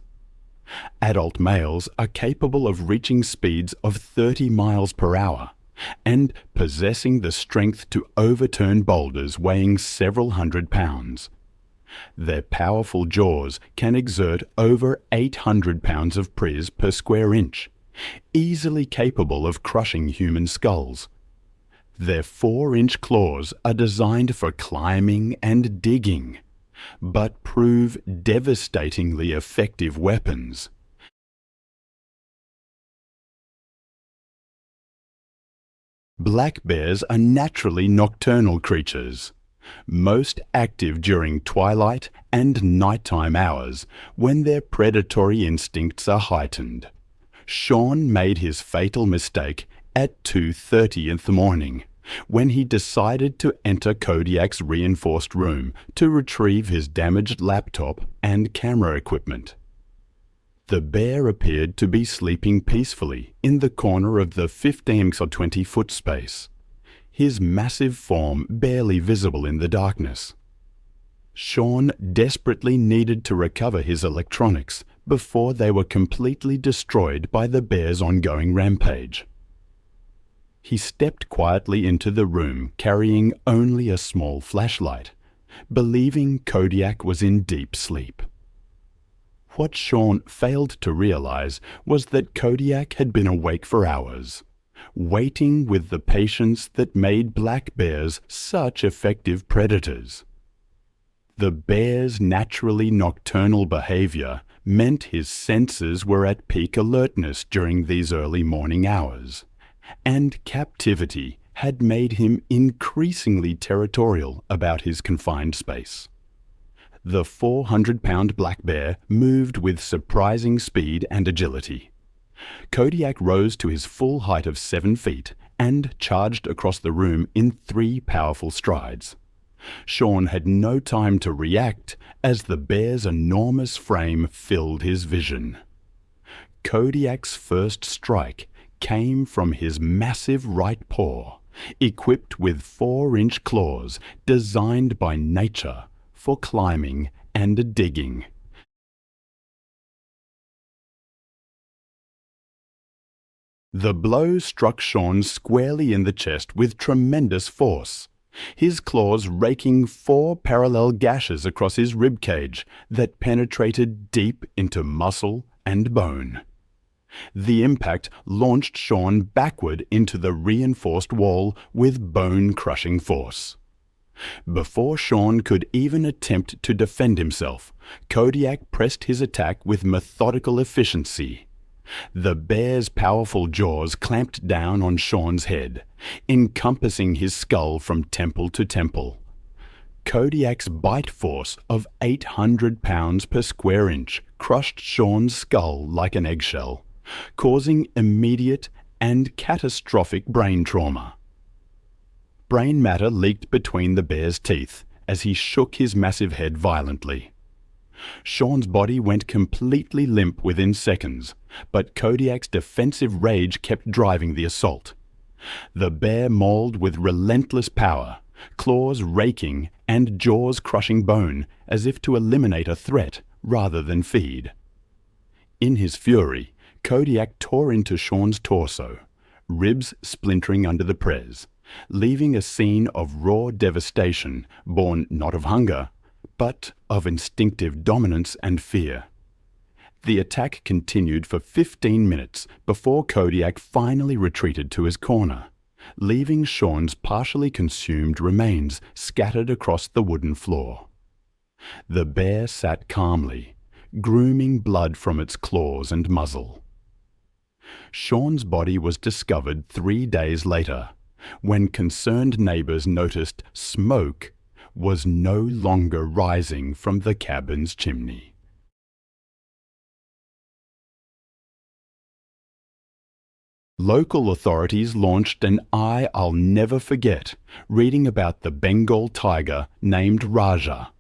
Adult males are capable of reaching speeds of 30 miles per hour and possessing the strength to overturn boulders weighing several hundred pounds. Their powerful jaws can exert over 800 pounds of prise per square inch, easily capable of crushing human skulls. Their 4-inch claws are designed for climbing and digging, but prove devastatingly effective weapons. Black bears are naturally nocturnal creatures, most active during twilight and nighttime hours when their predatory instincts are heightened. Sean made his fatal mistake at 2:30 in the morning, when he decided to enter Kodiak's reinforced room to retrieve his damaged laptop and camera equipment. The bear appeared to be sleeping peacefully in the corner of the 15 or 20 foot space, his massive form barely visible in the darkness. Sean desperately needed to recover his electronics before they were completely destroyed by the bear's ongoing rampage. He stepped quietly into the room carrying only a small flashlight, believing Kodiak was in deep sleep. What Sean failed to realize was that Kodiak had been awake for hours, waiting with the patience that made black bears such effective predators. The bear's naturally nocturnal behavior meant his senses were at peak alertness during these early morning hours, and captivity had made him increasingly territorial about his confined space. The 400-pound black bear moved with surprising speed and agility. Kodiak rose to his full height of 7 feet and charged across the room in 3 powerful strides. Sean had no time to react as the bear's enormous frame filled his vision. Kodiak's first strike came from his massive right paw, equipped with 4-inch claws designed by nature for climbing and digging. The blow struck Sean squarely in the chest with tremendous force, his claws raking 4 parallel gashes across his rib cage that penetrated deep into muscle and bone. The impact launched Sean backward into the reinforced wall with bone-crushing force. Before Sean could even attempt to defend himself, Kodiak pressed his attack with methodical efficiency. The bear's powerful jaws clamped down on Sean's head, encompassing his skull from temple to temple. Kodiak's bite force of 800 pounds per square inch crushed Sean's skull like an eggshell, causing immediate and catastrophic brain trauma. Brain matter leaked between the bear's teeth as he shook his massive head violently. Sean's body went completely limp within seconds, but Kodiak's defensive rage kept driving the assault. The bear mauled with relentless power, claws raking and jaws crushing bone as if to eliminate a threat rather than feed. In his fury, Kodiak tore into Sean's torso, ribs splintering under the press, leaving a scene of raw devastation born not of hunger, but of instinctive dominance and fear. The attack continued for 15 minutes before Kodiak finally retreated to his corner, leaving Sean's partially consumed remains scattered across the wooden floor. The bear sat calmly, grooming blood from its claws and muzzle. Sean's body was discovered 3 days later, when concerned neighbors noticed smoke was no longer rising from the cabin's chimney. Local authorities launched an I'll never forget reading about the Bengal tiger named Raja.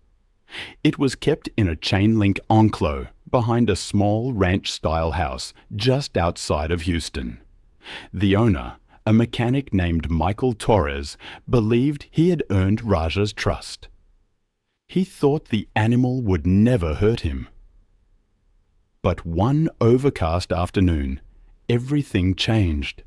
It was kept in a chain-link enclosure behind a small ranch-style house just outside of Houston. The owner, a mechanic named Michael Torres, believed he had earned Raja's trust. He thought the animal would never hurt him. But one overcast afternoon, everything changed.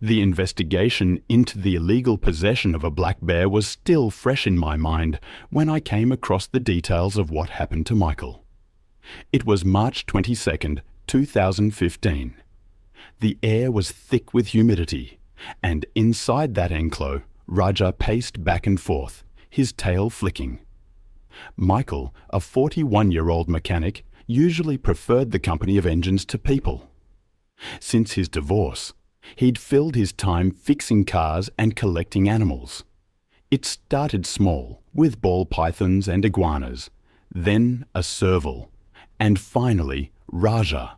The investigation into the illegal possession of a black bear was still fresh in my mind when I came across the details of what happened to Michael. It was March 22nd, 2015. The air was thick with humidity, and inside that enclosure, Raja paced back and forth, his tail flicking. Michael, a 41-year-old mechanic, usually preferred the company of engines to people. Since his divorce, he'd filled his time fixing cars and collecting animals. It started small, with ball pythons and iguanas, then a serval, and finally Raja,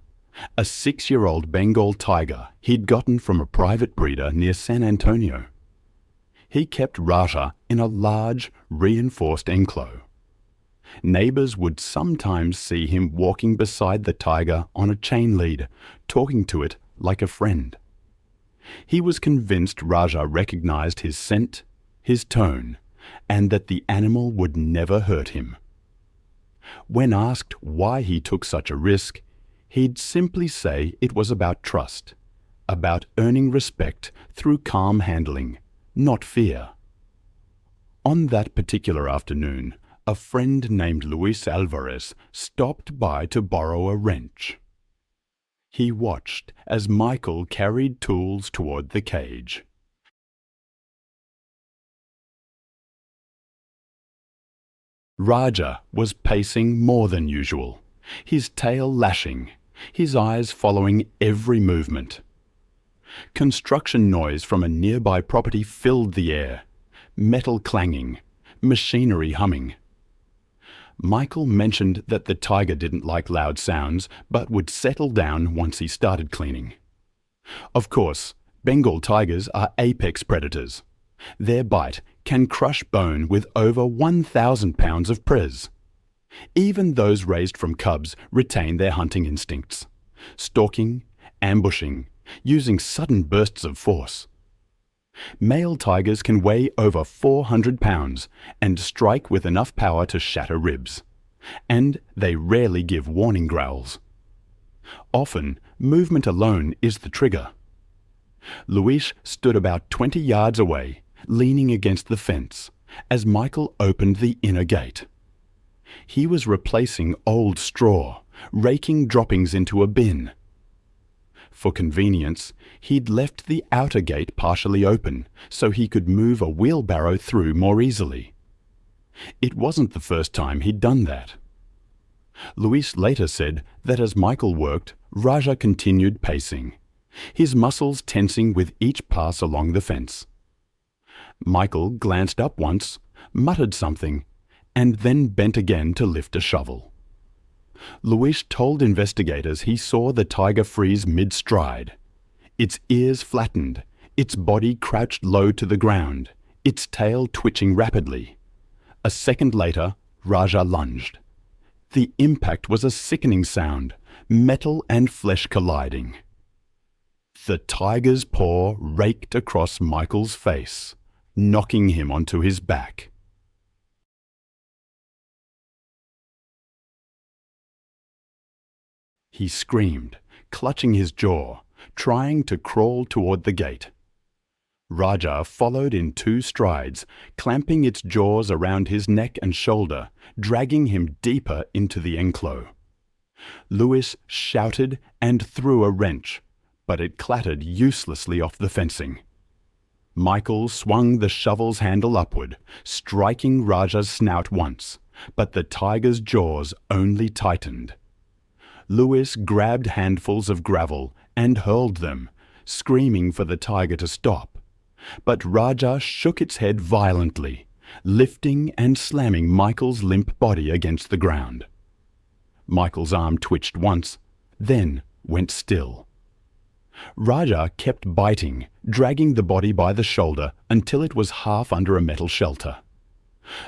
a 6-year-old Bengal tiger he'd gotten from a private breeder near San Antonio. He kept Raja in a large, reinforced enclosure. Neighbors would sometimes see him walking beside the tiger on a chain lead, talking to it like a friend. He was convinced Raja recognized his scent, his tone, and that the animal would never hurt him. When asked why he took such a risk, he'd simply say it was about trust, about earning respect through calm handling, not fear. On that particular afternoon, a friend named Luis Alvarez stopped by to borrow a wrench. He watched as Michael carried tools toward the cage. Raja was pacing more than usual, his tail lashing, his eyes following every movement. Construction noise from a nearby property filled the air, metal clanging, machinery humming. Michael mentioned that the tiger didn't like loud sounds, but would settle down once he started cleaning. Of course, Bengal tigers are apex predators. Their bite can crush bone with over 1,000 pounds of pres. Even those raised from cubs retain their hunting instincts, stalking, ambushing, using sudden bursts of force. Male tigers can weigh over 400 pounds and strike with enough power to shatter ribs, and they rarely give warning growls. Often, movement alone is the trigger. Luis stood about 20 yards away, leaning against the fence, as Michael opened the inner gate. He was replacing old straw, raking droppings into a bin. For convenience, he'd left the outer gate partially open so he could move a wheelbarrow through more easily. It wasn't the first time he'd done that. Luis later said that as Michael worked, Raja continued pacing, his muscles tensing with each pass along the fence. Michael glanced up once, muttered something, and then bent again to lift a shovel. Luis told investigators he saw the tiger freeze mid-stride. Its ears flattened, its body crouched low to the ground, its tail twitching rapidly. A second later, Raja lunged. The impact was a sickening sound, metal and flesh colliding. The tiger's paw raked across Michael's face, knocking him onto his back. He screamed, clutching his jaw, trying to crawl toward the gate. Raja followed in 2 strides, clamping its jaws around his neck and shoulder, dragging him deeper into the enclosure. Luis shouted and threw a wrench, but it clattered uselessly off the fencing. Michael swung the shovel's handle upward, striking Raja's snout once, but the tiger's jaws only tightened. Luis grabbed handfuls of gravel and hurled them, screaming for the tiger to stop. But Raja shook its head violently, lifting and slamming Michael's limp body against the ground. Michael's arm twitched once, then went still. Raja kept biting, dragging the body by the shoulder until it was half under a metal shelter.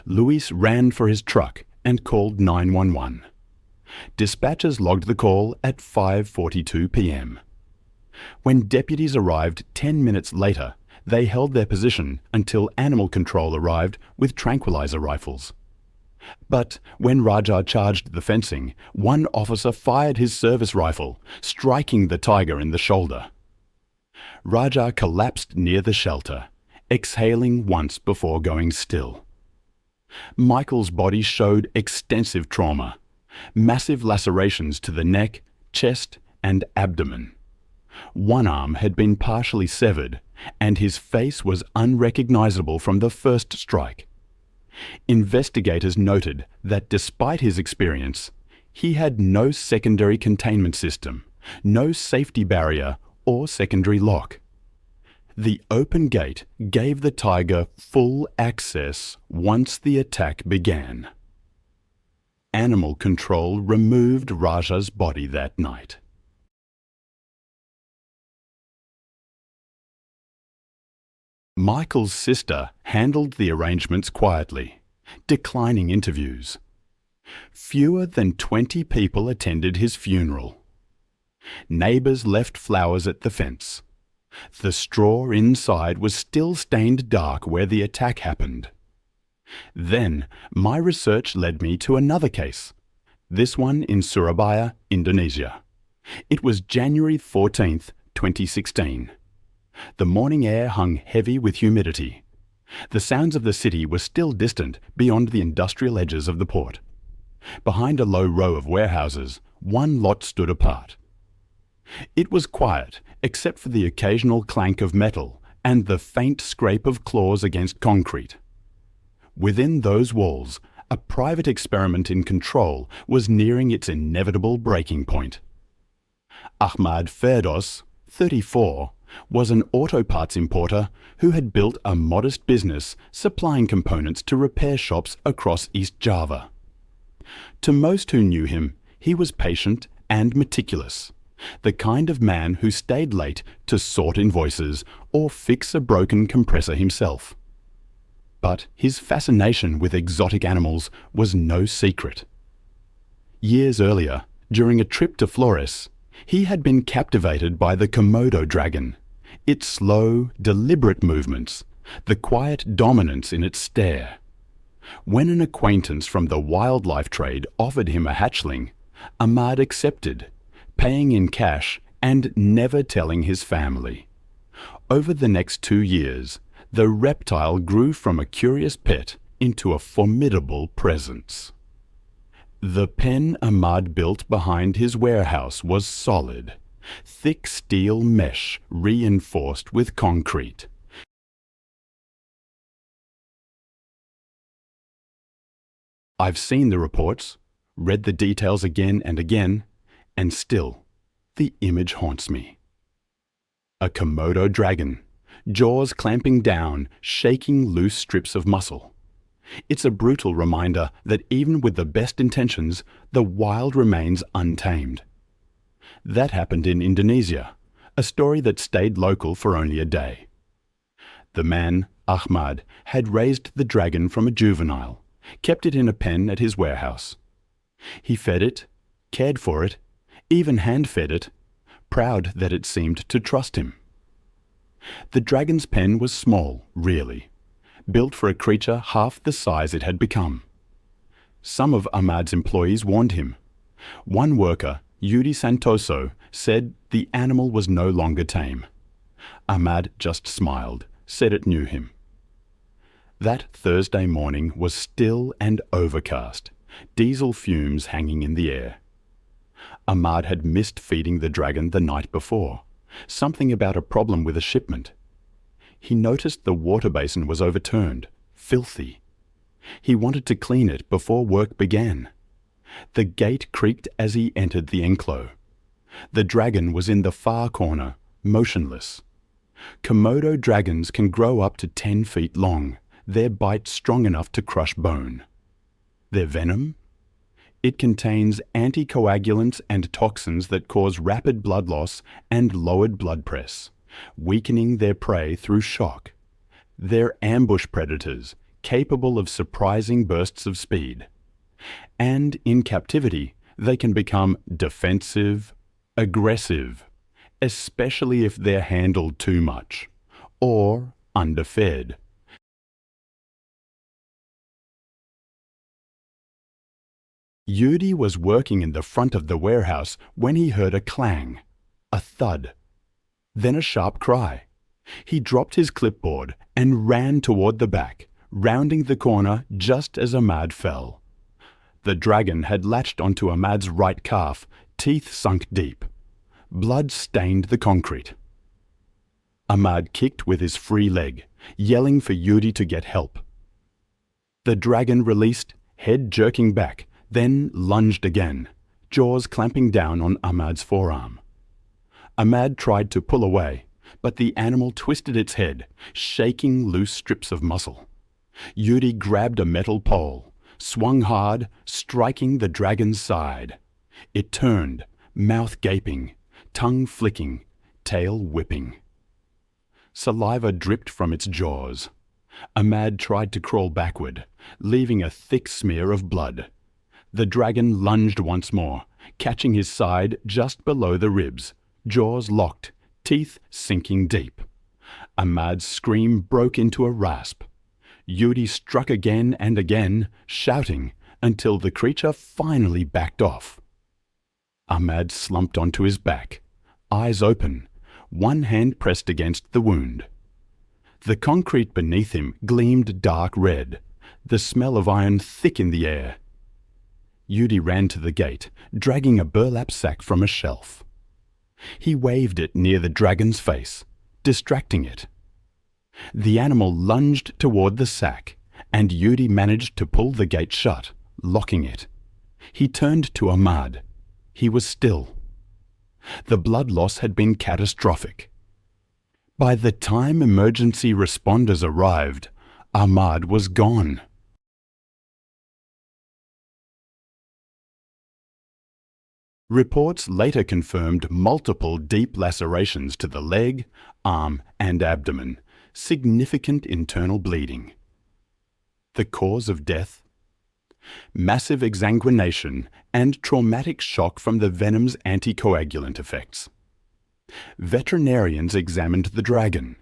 Luis ran for his truck and called 911. Dispatchers logged the call at 5:42 p.m. When deputies arrived 10 minutes later, they held their position until animal control arrived with tranquilizer rifles. But when Raja charged the fencing, one officer fired his service rifle, striking the tiger in the shoulder. Raja collapsed near the shelter, exhaling once before going still. Michael's body showed extensive trauma, massive lacerations to the neck, chest, and abdomen. One arm had been partially severed, and his face was unrecognizable from the first strike. Investigators noted that despite his experience, he had no secondary containment system, no safety barrier or secondary lock. The open gate gave the tiger full access once the attack began. Animal control removed Raja's body that night. Michael's sister handled the arrangements quietly, declining interviews. Fewer than 20 people attended his funeral. Neighbours left flowers at the fence. The straw inside was still stained dark where the attack happened. Then my research led me to another case, this one in Surabaya, Indonesia. It was January 14th, 2016. The morning air hung heavy with humidity. The sounds of the city were still distant beyond the industrial edges of the port. Behind a low row of warehouses, one lot stood apart. It was quiet, except for the occasional clank of metal and the faint scrape of claws against concrete. Within those walls, a private experiment in control was nearing its inevitable breaking point. Ahmad Ferdos, 34, was an auto parts importer who had built a modest business supplying components to repair shops across East Java. To most who knew him, he was patient and meticulous, the kind of man who stayed late to sort invoices or fix a broken compressor himself. But his fascination with exotic animals was no secret. Years earlier, during a trip to Flores, he had been captivated by the Komodo dragon, its slow, deliberate movements, the quiet dominance in its stare. When an acquaintance from the wildlife trade offered him a hatchling, Ahmad accepted, paying in cash and never telling his family. Over the next 2 years, the reptile grew from a curious pet into a formidable presence. The pen Ahmad built behind his warehouse was solid, thick steel mesh reinforced with concrete. I've seen the reports, read the details again and again, and still, the image haunts me. A Komodo dragon, jaws clamping down, shaking loose strips of muscle. It's a brutal reminder that even with the best intentions, the wild remains untamed. That happened in Indonesia, a story that stayed local for only a day. The man, Ahmad, had raised the dragon from a juvenile, kept it in a pen at his warehouse. He fed it, cared for it, even hand-fed it, proud that it seemed to trust him. The dragon's pen was small, really, built for a creature half the size it had become. Some of Ahmad's employees warned him. One worker, Yudi Santoso, said the animal was no longer tame. Ahmad just smiled, said it knew him. That Thursday morning was still and overcast, diesel fumes hanging in the air. Ahmad had missed feeding the dragon the night before, something about a problem with a shipment. He noticed the water basin was overturned, filthy. He wanted to clean it before work began. The gate creaked as he entered the enclosure. The dragon was in the far corner, motionless. Komodo dragons can grow up to 10 feet long, their bite strong enough to crush bone. Their venom? It contains anticoagulants and toxins that cause rapid blood loss and lowered blood press, weakening their prey through shock. They're ambush predators, capable of surprising bursts of speed. And in captivity, They can become defensive, aggressive, especially if they're handled too much, or underfed. Yudi was working in the front of the warehouse when he heard a clang, a thud, then a sharp cry. He dropped his clipboard and ran toward the back, rounding the corner just as Ahmad fell. The dragon had latched onto Ahmad's right calf, teeth sunk deep. Blood stained the concrete. Ahmad kicked with his free leg, yelling for Yudi to get help. The dragon released, head jerking back, then lunged again, jaws clamping down on Ahmad's forearm. Ahmad tried to pull away, but the animal twisted its head, shaking loose strips of muscle. Yudi grabbed a metal pole, swung hard, striking the dragon's side. It turned, mouth gaping, tongue flicking, tail whipping. Saliva dripped from its jaws. Ahmad tried to crawl backward, leaving a thick smear of blood. The dragon lunged once more, catching his side just below the ribs, jaws locked, teeth sinking deep. Ahmad's scream broke into a rasp. Yudi struck again and again, shouting, until the creature finally backed off. Ahmad slumped onto his back, eyes open, one hand pressed against the wound. The concrete beneath him gleamed dark red, the smell of iron thick in the air. Yudi ran to the gate, dragging a burlap sack from a shelf. He waved it near the dragon's face, distracting it. The animal lunged toward the sack, and Yudi managed to pull the gate shut, locking it. He turned to Ahmad. He was still. The blood loss had been catastrophic. By the time emergency responders arrived, Ahmad was gone. Reports later confirmed multiple deep lacerations to the leg, arm, and abdomen, significant internal bleeding. The cause of death? Massive exsanguination and traumatic shock from the venom's anticoagulant effects. Veterinarians examined the dragon.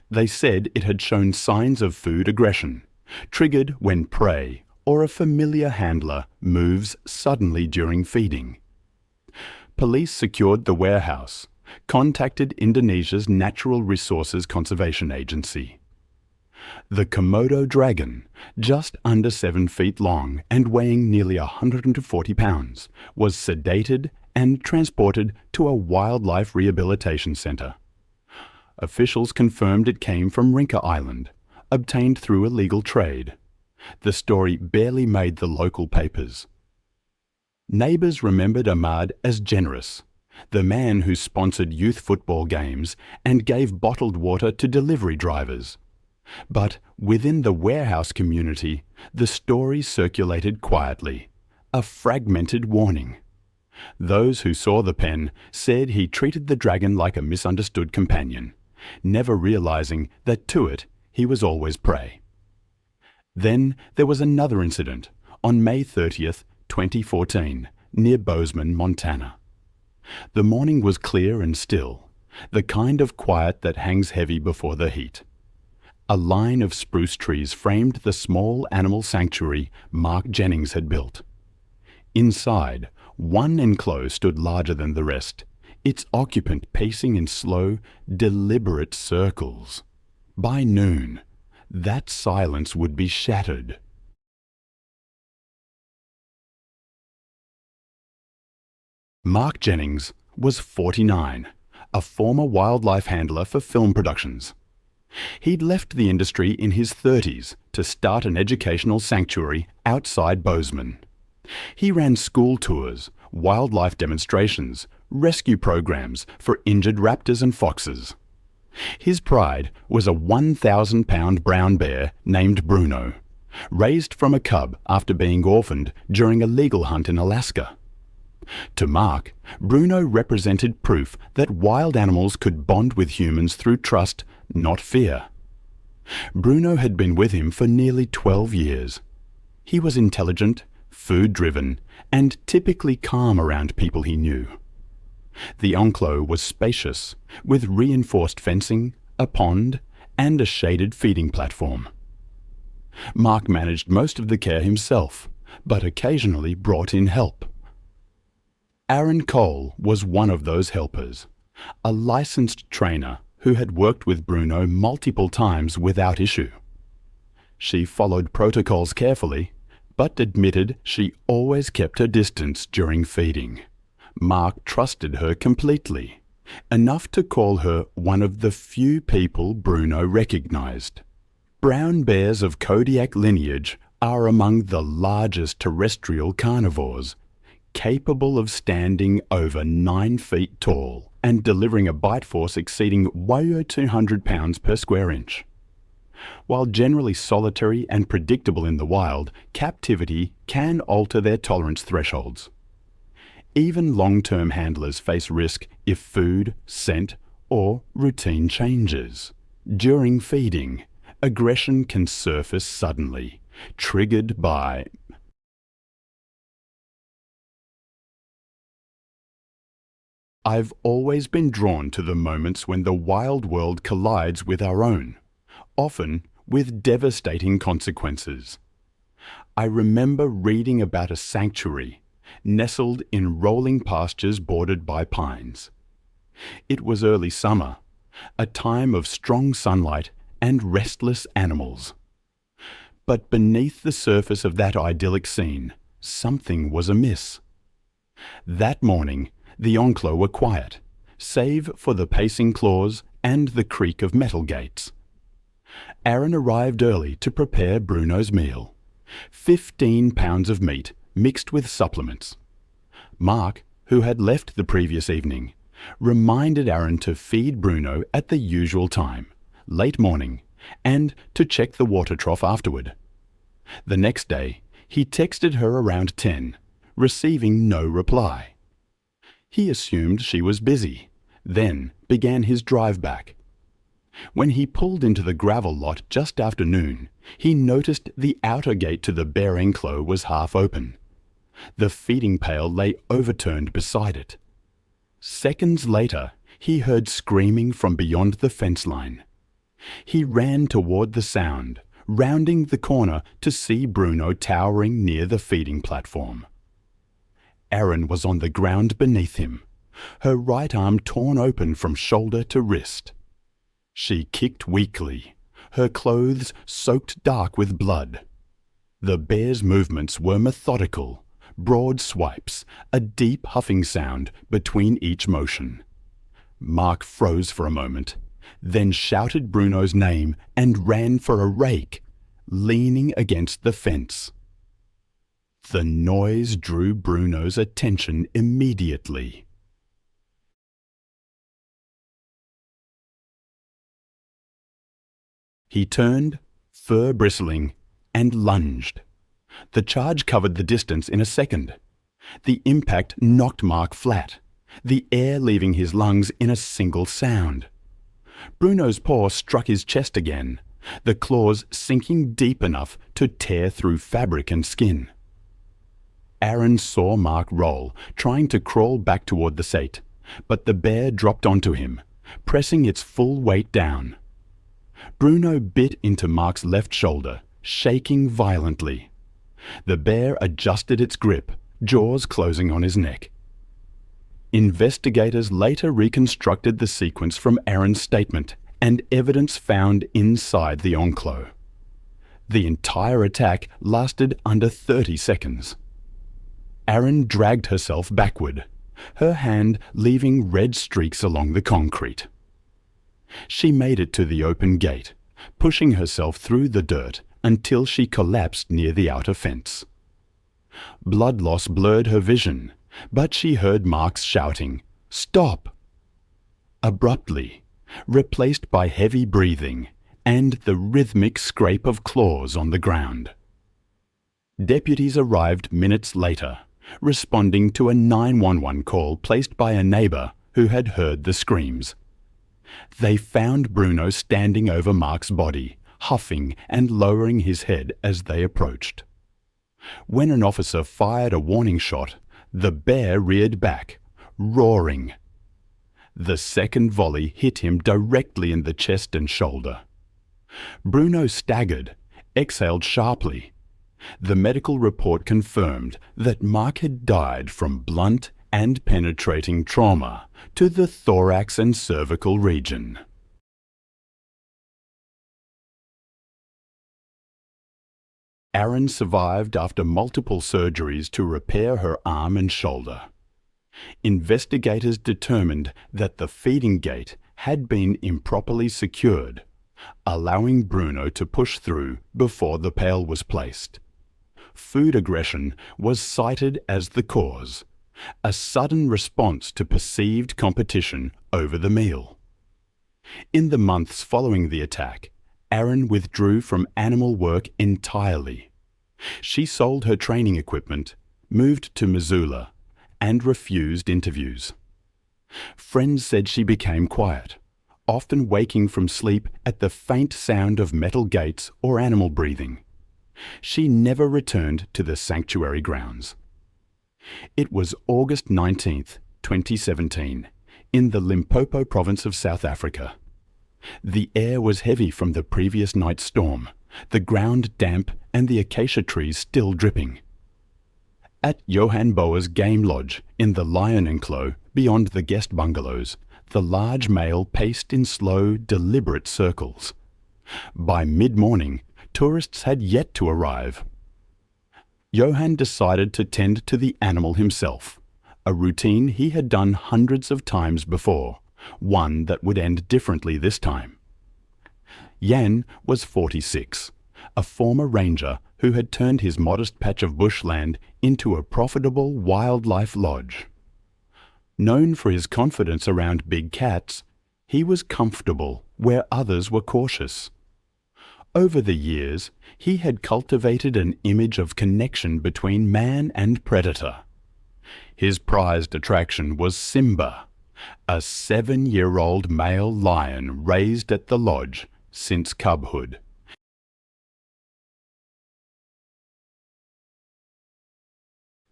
They said it had shown signs of food aggression, triggered when prey or a familiar handler moves suddenly during feeding. Police secured the warehouse, contacted Indonesia's Natural Resources Conservation Agency. The Komodo dragon, just under 7 feet long and weighing nearly 140 pounds, was sedated and transported to a wildlife rehabilitation center. Officials confirmed it came from Rinca Island, obtained through illegal trade. The story barely made the local papers. Neighbors remembered Ahmad as generous, the man who sponsored youth football games and gave bottled water to delivery drivers. But within the warehouse community, the story circulated quietly, a fragmented warning. Those who saw the pen said he treated the dragon like a misunderstood companion, never realizing that to it he was always prey. Then there was another incident on May 30th, 2014, near Bozeman, Montana. The morning was clear and still, the kind of quiet that hangs heavy before the heat. A line of spruce trees framed the small animal sanctuary Mark Jennings had built. Inside, one enclosure stood larger than the rest, its occupant pacing in slow, deliberate circles. By noon, that silence would be shattered. Mark Jennings was 49, a former wildlife handler for film productions. He'd left the industry in his 30s to start an educational sanctuary outside Bozeman. He ran school tours, wildlife demonstrations, rescue programs for injured raptors and foxes. His pride was a 1,000-pound brown bear named Bruno, raised from a cub after being orphaned during a legal hunt in Alaska. To Mark, Bruno represented proof that wild animals could bond with humans through trust, not fear. Bruno had been with him for nearly 12 years. He was intelligent, food-driven, and typically calm around people he knew. The enclos was spacious, with reinforced fencing, a pond, and a shaded feeding platform. Mark managed most of the care himself, but occasionally brought in help. Aaron Cole was one of those helpers, a licensed trainer who had worked with Bruno multiple times without issue. She followed protocols carefully, but admitted she always kept her distance during feeding. Mark trusted her completely, enough to call her one of the few people Bruno recognized. Brown bears of Kodiak lineage are among the largest terrestrial carnivores, capable of standing over 9 feet tall and delivering a bite force exceeding 200 pounds per square inch. While generally solitary and predictable in the wild, captivity can alter their tolerance thresholds. Even long-term handlers face risk if food, scent, or routine changes. During feeding, aggression can surface suddenly, triggered by I've always been drawn to the moments when the wild world collides with our own, often with devastating consequences. I remember reading about a sanctuary nestled in rolling pastures bordered by pines. It was early summer, a time of strong sunlight and restless animals. But beneath the surface of that idyllic scene, something was amiss. That morning, the enclos were quiet, save for the pacing claws and the creak of metal gates. Aaron arrived early to prepare Bruno's meal. 15 pounds of meat mixed with supplements. Mark, who had left the previous evening, reminded Aaron to feed Bruno at the usual time, late morning, and to check the water trough afterward. The next day, he texted her around 10, receiving no reply. He assumed she was busy, then began his drive back. When he pulled into the gravel lot just after noon, he noticed the outer gate to the bear enclos was half open. The feeding pail lay overturned beside it. Seconds later, he heard screaming from beyond the fence line. He ran toward the sound, rounding the corner to see Bruno towering near the feeding platform. Aaron was on the ground beneath him, her right arm torn open from shoulder to wrist. She kicked weakly, her clothes soaked dark with blood. The bear's movements were methodical, broad swipes, a deep huffing sound between each motion. Mark froze for a moment, then shouted Bruno's name and ran for a rake, leaning against the fence. The noise drew Bruno's attention immediately. He turned, fur bristling, and lunged. The charge covered the distance in a second. The impact knocked Mark flat, the air leaving his lungs in a single sound. Bruno's paw struck his chest again, the claws sinking deep enough to tear through fabric and skin. Aaron saw Mark roll, trying to crawl back toward the sate, but the bear dropped onto him, pressing its full weight down. Bruno bit into Mark's left shoulder, shaking violently. The bear adjusted its grip, jaws closing on his neck. Investigators later reconstructed the sequence from Aaron's statement and evidence found inside the enclos. The entire attack lasted under 30 seconds. Aaron dragged herself backward, her hand leaving red streaks along the concrete. She made it to the open gate, pushing herself through the dirt until she collapsed near the outer fence. Blood loss blurred her vision, but she heard Mark's shouting, "Stop!" Abruptly, replaced by heavy breathing and the rhythmic scrape of claws on the ground. Deputies arrived minutes later, responding to a 911 call placed by a neighbor who had heard the screams. They found Bruno standing over Mark's body, huffing and lowering his head as they approached. When an officer fired a warning shot, the bear reared back, roaring. The second volley hit him directly in the chest and shoulder. Bruno staggered, exhaled sharply. The medical report confirmed that Mark had died from blunt and penetrating trauma to the thorax and cervical region. Aaron survived after multiple surgeries to repair her arm and shoulder. Investigators determined that the feeding gate had been improperly secured, allowing Bruno to push through before the pail was placed. Food aggression was cited as the cause, a sudden response to perceived competition over the meal. In the months following the attack, Aaron withdrew from animal work entirely. She sold her training equipment, moved to Missoula, and refused interviews. Friends said she became quiet, often waking from sleep at the faint sound of metal gates or animal breathing. She never returned to the sanctuary grounds. It was August 19, 2017, in the Limpopo province of South Africa. The air was heavy from the previous night's storm, the ground damp and the acacia trees still dripping. At Johan Boer's game lodge in the lion enclosure beyond the guest bungalows, the large male paced in slow, deliberate circles. By mid-morning, tourists had yet to arrive. Johan decided to tend to the animal himself, a routine he had done hundreds of times before, one that would end differently this time. Jan was 46, a former ranger who had turned his modest patch of bushland into a profitable wildlife lodge. Known for his confidence around big cats, he was comfortable where others were cautious. Over the years, he had cultivated an image of connection between man and predator. His prized attraction was Simba, a 7-year-old male lion raised at the lodge since cubhood.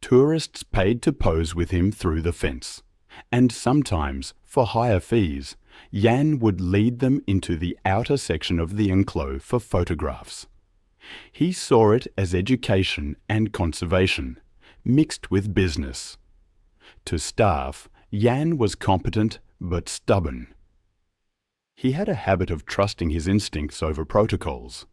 Tourists paid to pose with him through the fence, and sometimes, for higher fees, Jan would lead them into the outer section of the enclosure for photographs. He saw it as education and conservation, mixed with business. To staff, Jan was competent but stubborn. He had a habit of trusting his instincts over protocols.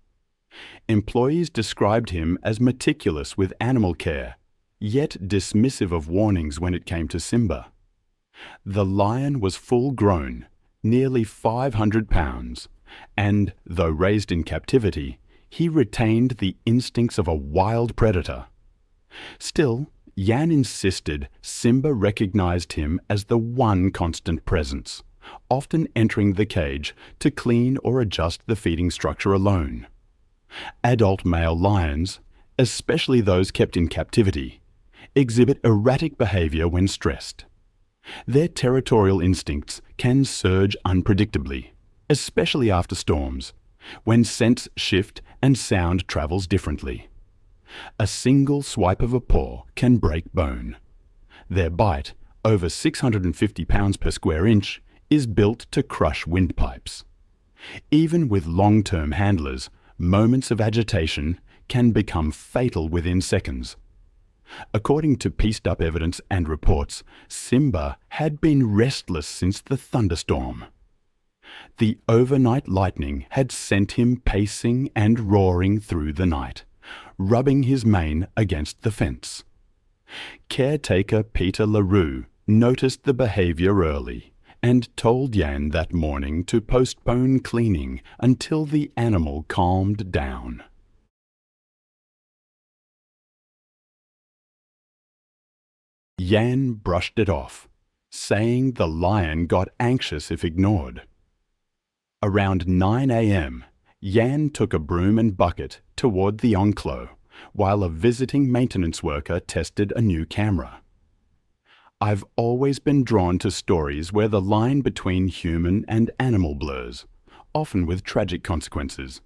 Employees described him as meticulous with animal care, yet dismissive of warnings when it came to Simba. The lion was full-grown, nearly 500 pounds, and, though raised in captivity, he retained the instincts of a wild predator. Still, Jan insisted Simba recognized him as the one constant presence, often entering the cage to clean or adjust the feeding structure alone. Adult male lions, especially those kept in captivity, exhibit erratic behavior when stressed. Their territorial instincts can surge unpredictably, especially after storms, when scents shift and sound travels differently. A single swipe of a paw can break bone. Their bite, over 650 pounds per square inch, is built to crush windpipes. Even with long-term handlers, moments of agitation can become fatal within seconds. According to pieced-up evidence and reports, Simba had been restless since the thunderstorm. The overnight lightning had sent him pacing and roaring through the night, rubbing his mane against the fence. Caretaker Peter LaRue noticed the behavior early and told Jan that morning to postpone cleaning until the animal calmed down. Jan brushed it off, saying the lion got anxious if ignored. Around 9 a.m., Jan took a broom and bucket toward the enclosure, while a visiting maintenance worker tested a new camera. I've always been drawn to stories where the line between human and animal blurs, often with tragic consequences.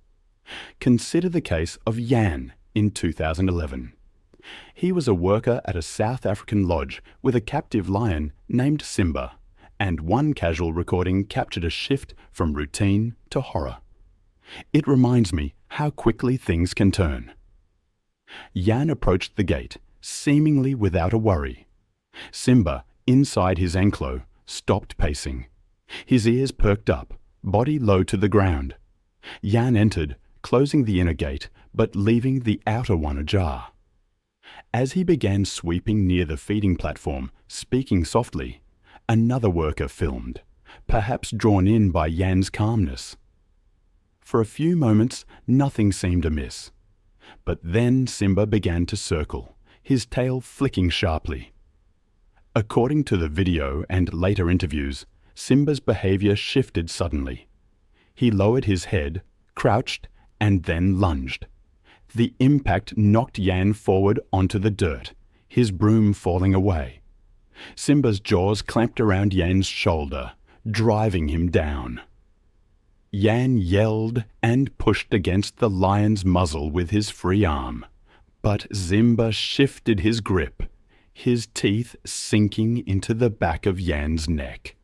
Consider the case of Jan in 2011. He was a worker at a South African lodge with a captive lion named Simba, and one casual recording captured a shift from routine to horror. It reminds me how quickly things can turn. Jan approached the gate, seemingly without a worry. Simba, inside his enclosure, stopped pacing. His ears perked up, body low to the ground. Jan entered, closing the inner gate, but leaving the outer one ajar. As he began sweeping near the feeding platform, speaking softly, another worker filmed, perhaps drawn in by Jan's calmness. For a few moments, nothing seemed amiss. But then Simba began to circle, his tail flicking sharply. According to the video and later interviews, Simba's behavior shifted suddenly. He lowered his head, crouched, and then lunged. The impact knocked Jan forward onto the dirt, his broom falling away. Simba's jaws clamped around Jan's shoulder, driving him down. Jan yelled and pushed against the lion's muzzle with his free arm, but Simba shifted his grip, his teeth sinking into the back of Jan's neck.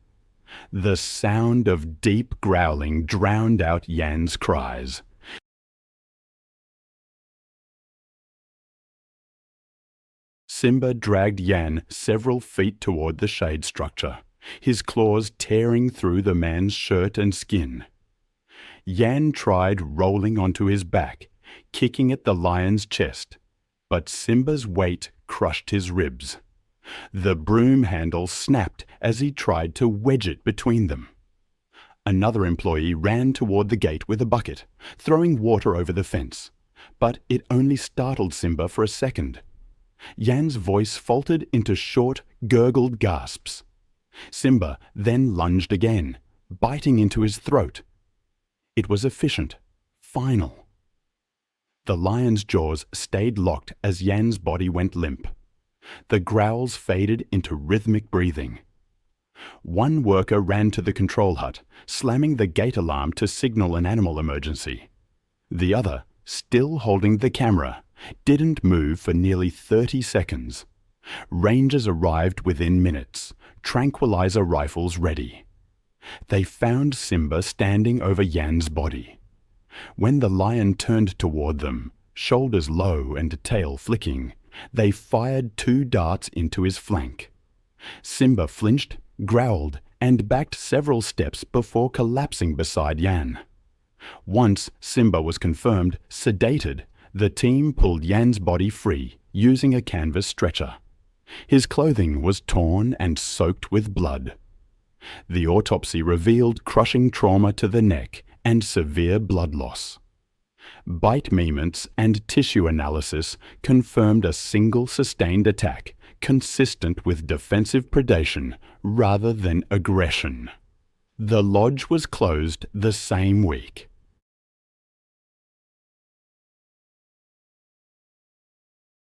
The sound of deep growling drowned out Jan's cries. Simba dragged Jan several feet toward the shade structure, his claws tearing through the man's shirt and skin. Jan tried rolling onto his back, kicking at the lion's chest, but Simba's weight crushed his ribs. The broom handle snapped as he tried to wedge it between them. Another employee ran toward the gate with a bucket, throwing water over the fence, but it only startled Simba for a second. Jan's voice faltered into short, gurgled gasps. Simba then lunged again, biting into his throat. It was efficient, final. The lion's jaws stayed locked as Jan's body went limp. The growls faded into rhythmic breathing. One worker ran to the control hut, slamming the gate alarm to signal an animal emergency. The other, still holding the camera, didn't move for nearly 30 seconds. Rangers arrived within minutes, tranquilizer rifles ready. They found Simba standing over Jan's body. When the lion turned toward them, shoulders low and tail flicking, they fired 2 darts into his flank. Simba flinched, growled, and backed several steps before collapsing beside Jan. Once Simba was confirmed sedated, the team pulled Jan's body free using a canvas stretcher. His clothing was torn and soaked with blood. The autopsy revealed crushing trauma to the neck and severe blood loss. Bite movements and tissue analysis confirmed a single sustained attack consistent with defensive predation rather than aggression. The lodge was closed the same week.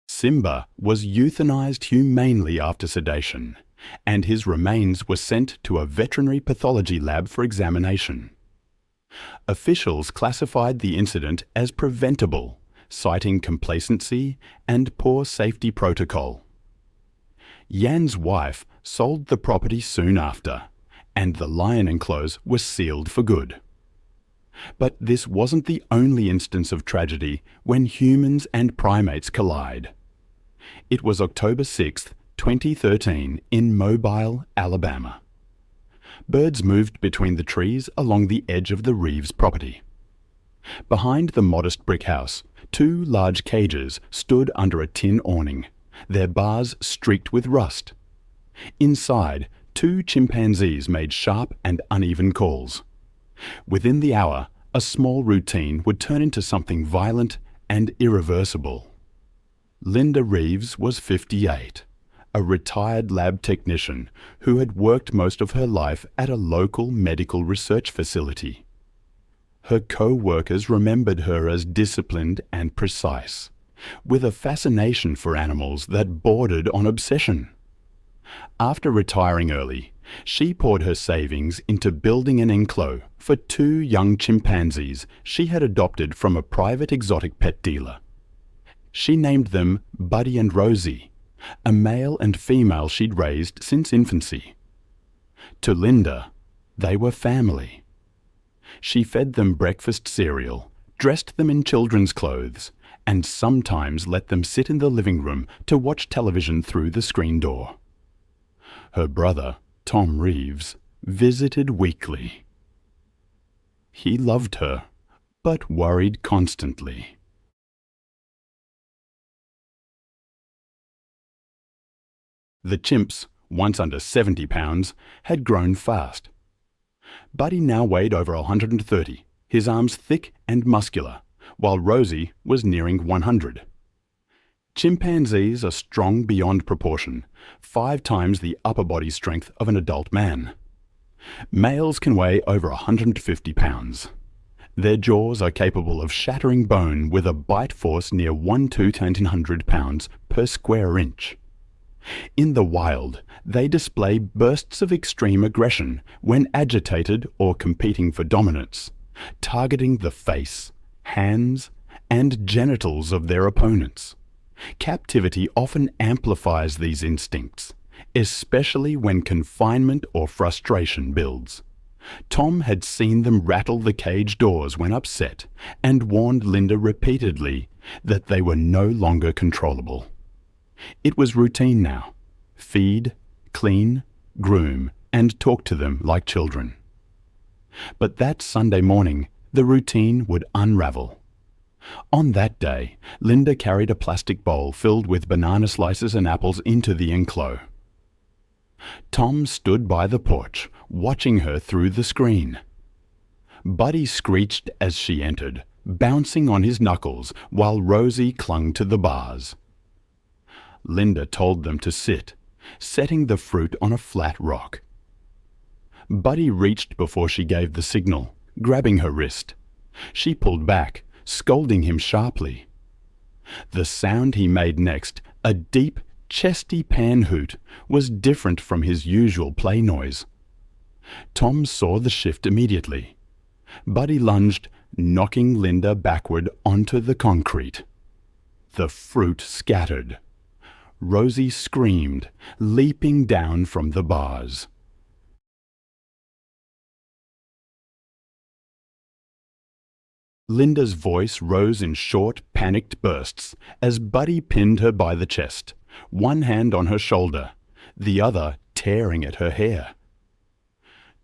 Simba was euthanized humanely after sedation, and his remains were sent to a veterinary pathology lab for examination. Officials classified the incident as preventable, citing complacency and poor safety protocol. Jan's wife sold the property soon after, and the lion enclosure was sealed for good. But this wasn't the only instance of tragedy when humans and primates collide. It was October 6, 2013 in Mobile, Alabama. Birds moved between the trees along the edge of the Reeves property. Behind the modest brick house, 2 large cages stood under a tin awning, their bars streaked with rust. Inside, 2 chimpanzees made sharp and uneven calls. Within the hour, a small routine would turn into something violent and irreversible. Linda Reeves was 58, a retired lab technician who had worked most of her life at a local medical research facility. Her co-workers remembered her as disciplined and precise, with a fascination for animals that bordered on obsession. After retiring early, she poured her savings into building an enclosure for 2 young chimpanzees she had adopted from a private exotic pet dealer. She named them Buddy and Rosie, a male and female she'd raised since infancy. To Linda, they were family. She fed them breakfast cereal, dressed them in children's clothes, and sometimes let them sit in the living room to watch television through the screen door. Her brother, Tom Reeves, visited weekly. He loved her, but worried constantly. The chimps, once under 70 pounds, had grown fast. Buddy now weighed over 130, his arms thick and muscular, while Rosie was nearing 100. Chimpanzees are strong beyond proportion, 5 times the upper body strength of an adult man. Males can weigh over 150 pounds. Their jaws are capable of shattering bone with a bite force near 1 to 1,900 pounds per square inch. In the wild, they display bursts of extreme aggression when agitated or competing for dominance, targeting the face, hands, and genitals of their opponents. Captivity often amplifies these instincts, especially when confinement or frustration builds. Tom had seen them rattle the cage doors when upset and warned Linda repeatedly that they were no longer controllable. It was routine now. Feed, clean, groom, and talk to them like children. But that Sunday morning, the routine would unravel. On that day, Linda carried a plastic bowl filled with banana slices and apples into the enclosure. Tom stood by the porch, watching her through the screen. Buddy screeched as she entered, bouncing on his knuckles while Rosie clung to the bars. Linda told them to sit, setting the fruit on a flat rock. Buddy reached before she gave the signal, grabbing her wrist. She pulled back, scolding him sharply. The sound he made next, a deep, chesty pan hoot, was different from his usual play noise. Tom saw the shift immediately. Buddy lunged, knocking Linda backward onto the concrete. The fruit scattered. Rosie screamed, leaping down from the bars. Linda's voice rose in short, panicked bursts as Buddy pinned her by the chest, one hand on her shoulder, the other tearing at her hair.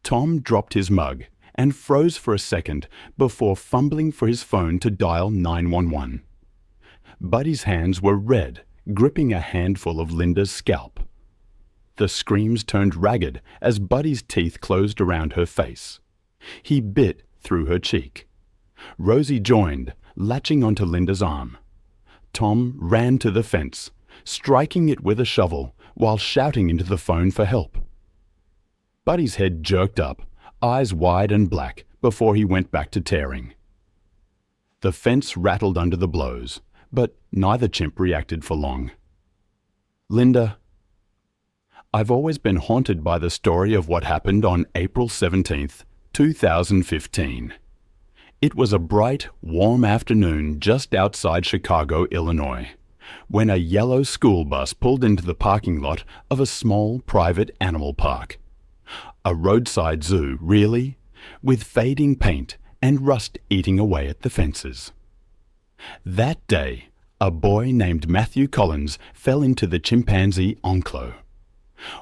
Tom dropped his mug and froze for a second before fumbling for his phone to dial 911. Buddy's hands were red, gripping a handful of Linda's scalp. The screams turned ragged as Buddy's teeth closed around her face. He bit through her cheek. Rosie joined, latching onto Linda's arm. Tom ran to the fence, striking it with a shovel while shouting into the phone for help. Buddy's head jerked up, eyes wide and black, before he went back to tearing. The fence rattled under the blows, but neither chimp reacted for long. Linda, I've always been haunted by the story of what happened on April 17th, 2015. It was a bright, warm afternoon just outside Chicago, Illinois, when a yellow school bus pulled into the parking lot of a small private animal park. A roadside zoo, really, with fading paint and rust eating away at the fences. That day, a boy named Matthew Collins fell into the chimpanzee enclosure.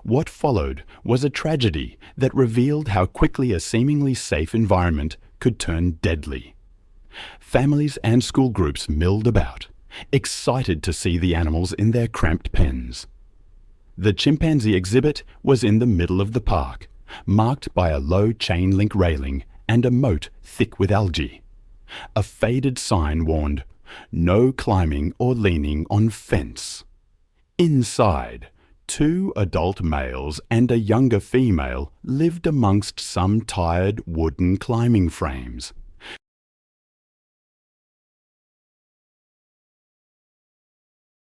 What followed was a tragedy that revealed how quickly a seemingly safe environment could turn deadly. Families and school groups milled about, excited to see the animals in their cramped pens. The chimpanzee exhibit was in the middle of the park, marked by a low chain-link railing and a moat thick with algae. A faded sign warned, "No climbing or leaning on fence." Inside, 2 adult males and a younger female lived amongst some tired wooden climbing frames.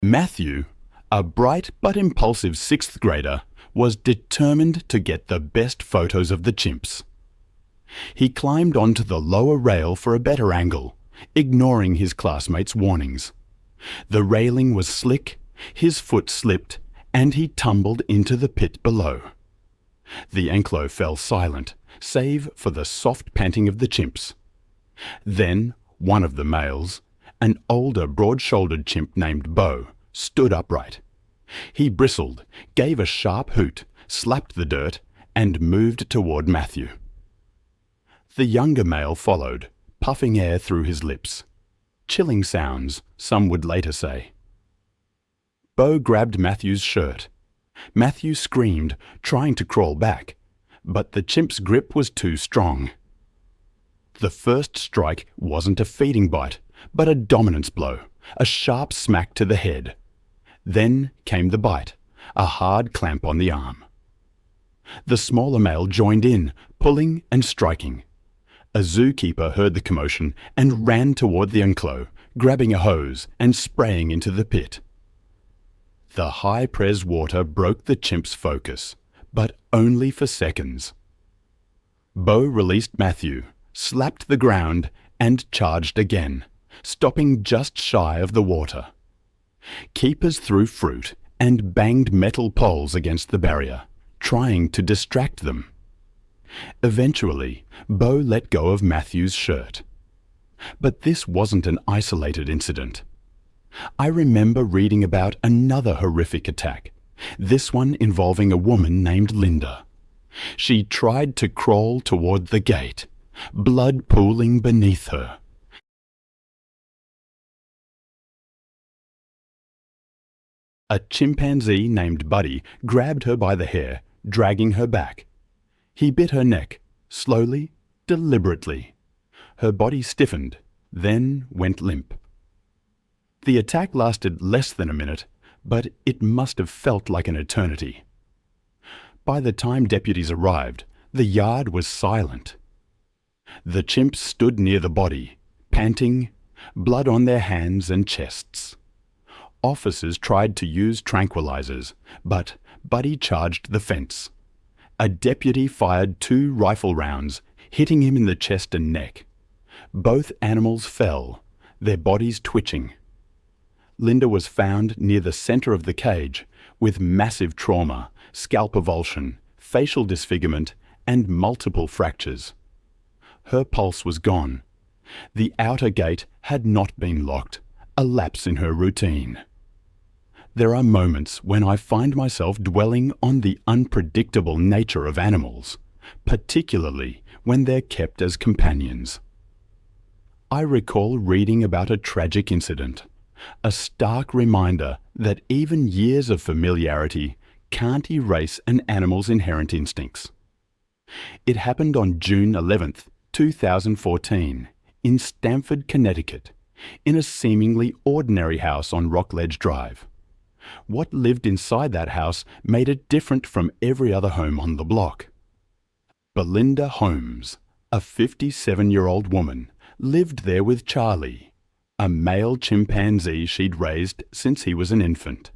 Matthew, a bright but impulsive 6th grader, was determined to get the best photos of the chimps. He climbed onto the lower rail for a better angle, ignoring his classmates' warnings. The railing was slick, his foot slipped, and he tumbled into the pit below. The enclos fell silent, save for the soft panting of the chimps. Then one of the males, an older broad-shouldered chimp named Bo, stood upright. He bristled, gave a sharp hoot, slapped the dirt, and moved toward Matthew. The younger male followed, puffing air through his lips. Chilling sounds, some would later say. Bo grabbed Matthew's shirt. Matthew screamed, trying to crawl back, but the chimp's grip was too strong. The first strike wasn't a feeding bite, but a dominance blow, a sharp smack to the head. Then came the bite, a hard clamp on the arm. The smaller male joined in, pulling and striking. A zookeeper heard the commotion and ran toward the enclos, grabbing a hose and spraying into the pit. The high-press water broke the chimp's focus, but only for seconds. Bo released Matthew, slapped the ground, and charged again, stopping just shy of the water. Keepers threw fruit and banged metal poles against the barrier, trying to distract them. Eventually, Bo let go of Matthew's shirt. But this wasn't an isolated incident. I remember reading about another horrific attack, this one involving a woman named Linda. She tried to crawl toward the gate, blood pooling beneath her. A chimpanzee named Buddy grabbed her by the hair, dragging her back. He bit her neck, slowly, deliberately. Her body stiffened, then went limp. The attack lasted less than a minute, but it must have felt like an eternity. By the time deputies arrived, the yard was silent. The chimps stood near the body, panting, blood on their hands and chests. Officers tried to use tranquilizers, but Buddy charged the fence. A deputy fired 2 rifle rounds, hitting him in the chest and neck. Both animals fell, their bodies twitching. Linda was found near the center of the cage with massive trauma, scalp avulsion, facial disfigurement, and multiple fractures. Her pulse was gone. The outer gate had not been locked, a lapse in her routine. There are moments when I find myself dwelling on the unpredictable nature of animals, particularly when they're kept as companions. I recall reading about a tragic incident, a stark reminder that even years of familiarity can't erase an animal's inherent instincts. It happened on June 11th, 2014, in Stamford, Connecticut, in a seemingly ordinary house on Rockledge Drive. What lived inside that house made it different from every other home on the block. Belinda Holmes, a 57-year-old woman, lived there with Charlie, a male chimpanzee she'd raised since he was an infant.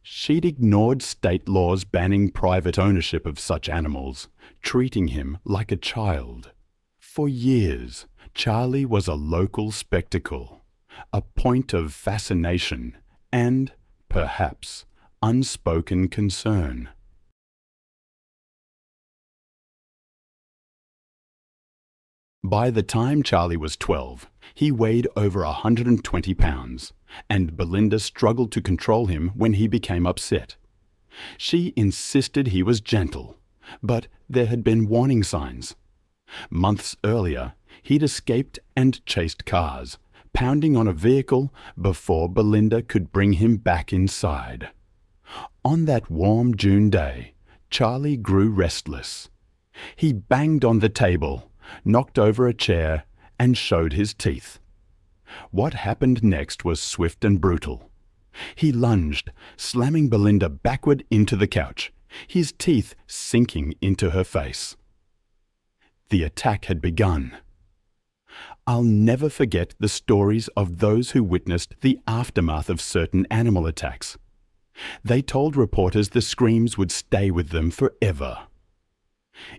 She'd ignored state laws banning private ownership of such animals, treating him like a child. For years, Charlie was a local spectacle, a point of fascination and, perhaps, unspoken concern. By the time Charlie was 12, he weighed over 120 pounds, and Belinda struggled to control him when he became upset. She insisted he was gentle, but there had been warning signs. Months earlier, he'd escaped and chased cars, pounding on a vehicle before Belinda could bring him back inside. On that warm June day, Charlie grew restless. He banged on the table, knocked over a chair, and showed his teeth. What happened next was swift and brutal. He lunged, slamming Belinda backward into the couch, his teeth sinking into her face. The attack had begun. I'll never forget the stories of those who witnessed the aftermath of certain animal attacks. They told reporters the screams would stay with them forever.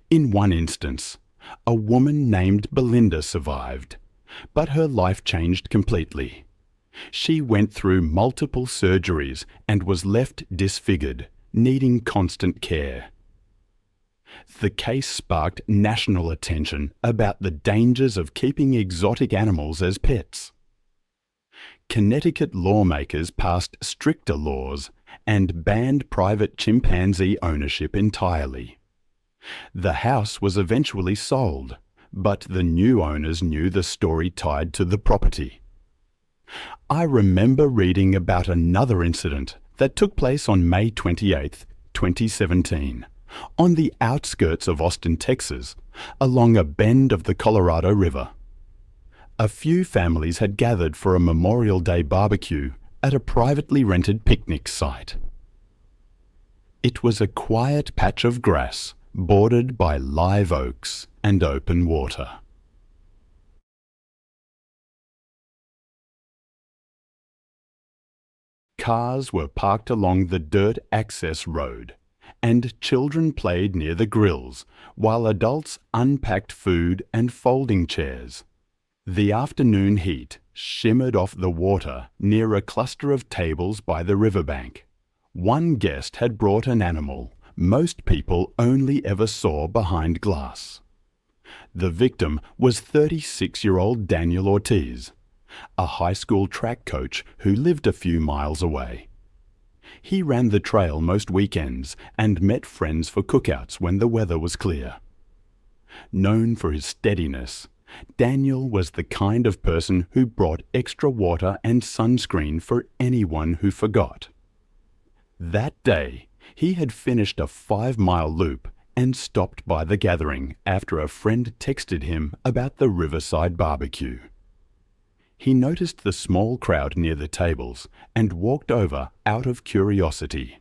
In one instance, a woman named Belinda survived, but her life changed completely. She went through multiple surgeries and was left disfigured, needing constant care. The case sparked national attention about the dangers of keeping exotic animals as pets. Connecticut lawmakers passed stricter laws and banned private chimpanzee ownership entirely. The house was eventually sold, but the new owners knew the story tied to the property. I remember reading about another incident that took place on May 28, 2017, on the outskirts of Austin, Texas, along a bend of the Colorado River. A few families had gathered for a Memorial Day barbecue at a privately rented picnic site. It was a quiet patch of grass bordered by live oaks and open water. Cars were parked along the dirt access road, and children played near the grills while adults unpacked food and folding chairs. The afternoon heat shimmered off the water near a cluster of tables by the riverbank. One guest had brought an animal most people only ever saw behind glass. The victim was 36-year-old Daniel Ortiz, a high school track coach who lived a few miles away. He ran the trail most weekends and met friends for cookouts when the weather was clear. Known for his steadiness, Daniel was the kind of person who brought extra water and sunscreen for anyone who forgot. That day, he had finished a 5-mile loop and stopped by the gathering after a friend texted him about the riverside barbecue. He noticed the small crowd near the tables and walked over out of curiosity.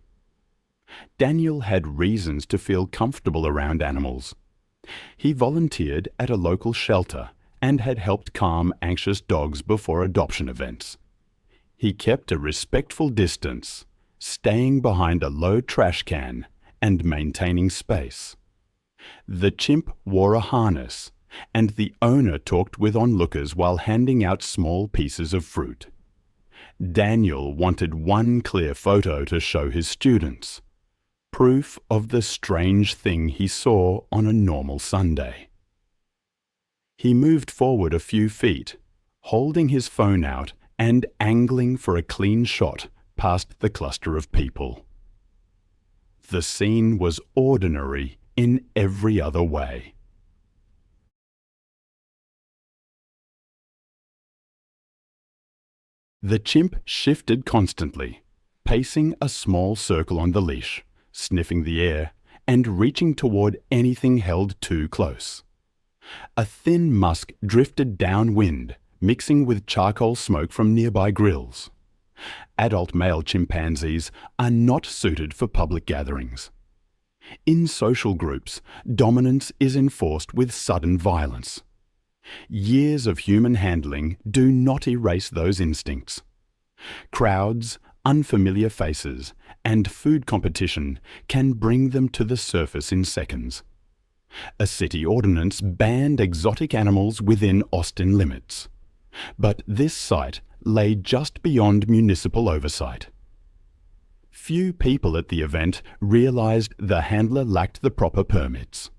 Daniel had reasons to feel comfortable around animals. He volunteered at a local shelter and had helped calm anxious dogs before adoption events. He kept a respectful distance, staying behind a low trash can and maintaining space. The chimp wore a harness, and the owner talked with onlookers while handing out small pieces of fruit. Daniel wanted one clear photo to show his students, proof of the strange thing he saw on a normal Sunday. He moved forward a few feet, holding his phone out and angling for a clean shot past the cluster of people. The scene was ordinary in every other way. The chimp shifted constantly, pacing a small circle on the leash, sniffing the air, and reaching toward anything held too close. A thin musk drifted downwind, mixing with charcoal smoke from nearby grills. Adult male chimpanzees are not suited for public gatherings. In social groups, dominance is enforced with sudden violence. Years of human handling do not erase those instincts. Crowds, unfamiliar faces, and food competition can bring them to the surface in seconds. A city ordinance banned exotic animals within Austin limits, but this site lay just beyond municipal oversight. Few people at the event realized the handler lacked the proper permits.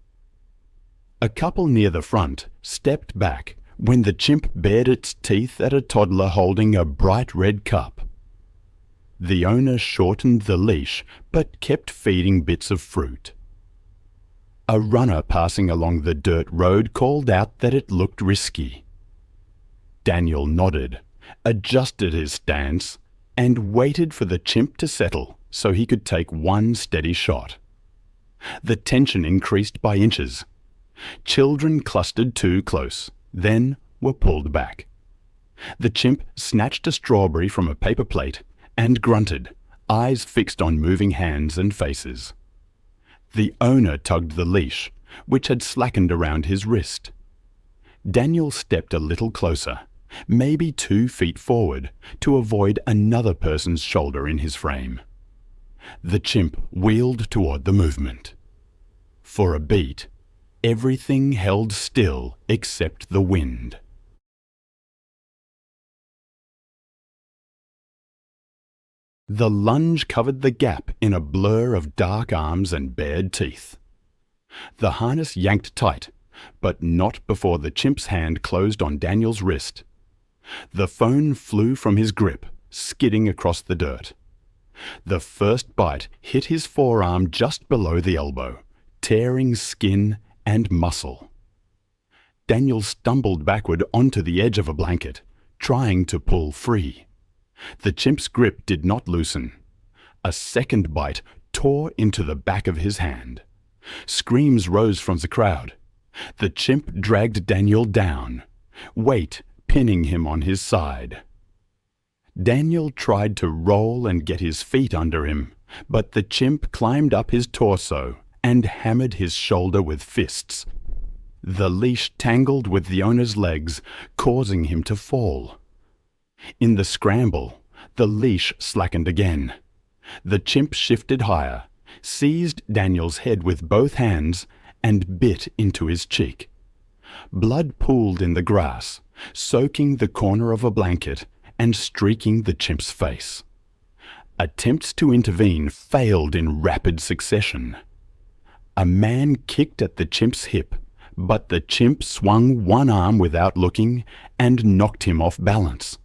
A couple near the front stepped back when the chimp bared its teeth at a toddler holding a bright red cup. The owner shortened the leash but kept feeding bits of fruit. A runner passing along the dirt road called out that it looked risky. Daniel nodded, adjusted his stance, and waited for the chimp to settle so he could take one steady shot. The tension increased by inches. Children clustered too close, then were pulled back. The chimp snatched a strawberry from a paper plate and grunted, eyes fixed on moving hands and faces. The owner tugged the leash, which had slackened around his wrist. Daniel stepped a little closer, maybe 2 feet forward, to avoid another person's shoulder in his frame. The chimp wheeled toward the movement. For a beat, everything held still except the wind. The lunge covered the gap in a blur of dark arms and bared teeth. The harness yanked tight, but not before the chimp's hand closed on Daniel's wrist. The phone flew from his grip, skidding across the dirt. The first bite hit his forearm just below the elbow, tearing skin and muscle. Daniel stumbled backward onto the edge of a blanket, trying to pull free. The chimp's grip did not loosen. A second bite tore into the back of his hand. Screams rose from the crowd. The chimp dragged Daniel down, weight pinning him on his side. Daniel tried to roll and get his feet under him, but the chimp climbed up his torso and hammered his shoulder with fists. The leash tangled with the owner's legs, causing him to fall. In the scramble, the leash slackened again. The chimp shifted higher, seized Daniel's head with both hands, and bit into his cheek. Blood pooled in the grass, soaking the corner of a blanket and streaking the chimp's face. Attempts to intervene failed in rapid succession. A man kicked at the chimp's hip, but the chimp swung one arm without looking and knocked him off balance.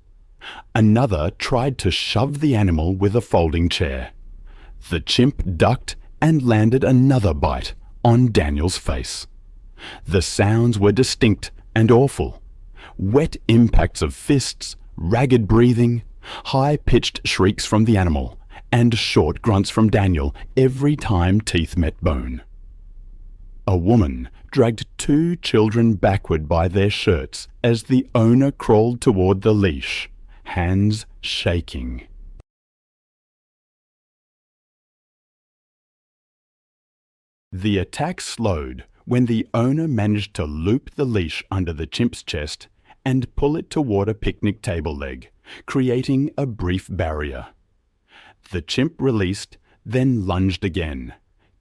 Another tried to shove the animal with a folding chair. The chimp ducked and landed another bite on Daniel's face. The sounds were distinct and awful. Wet impacts of fists, ragged breathing, high-pitched shrieks from the animal, and short grunts from Daniel every time teeth met bone. A woman dragged 2 children backward by their shirts as the owner crawled toward the leash, hands shaking. The attack slowed when the owner managed to loop the leash under the chimp's chest and pull it toward a picnic table leg, creating a brief barrier. The chimp released, then lunged again,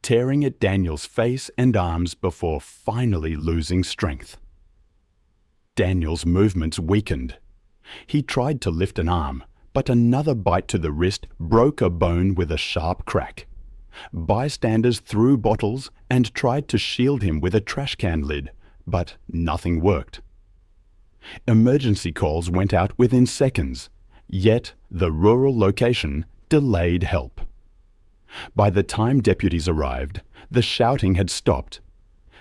tearing at Daniel's face and arms before finally losing strength. Daniel's movements weakened. He tried to lift an arm, but another bite to the wrist broke a bone with a sharp crack. Bystanders threw bottles and tried to shield him with a trash can lid, but nothing worked. Emergency calls went out within seconds, yet the rural location delayed help. By the time deputies arrived, the shouting had stopped.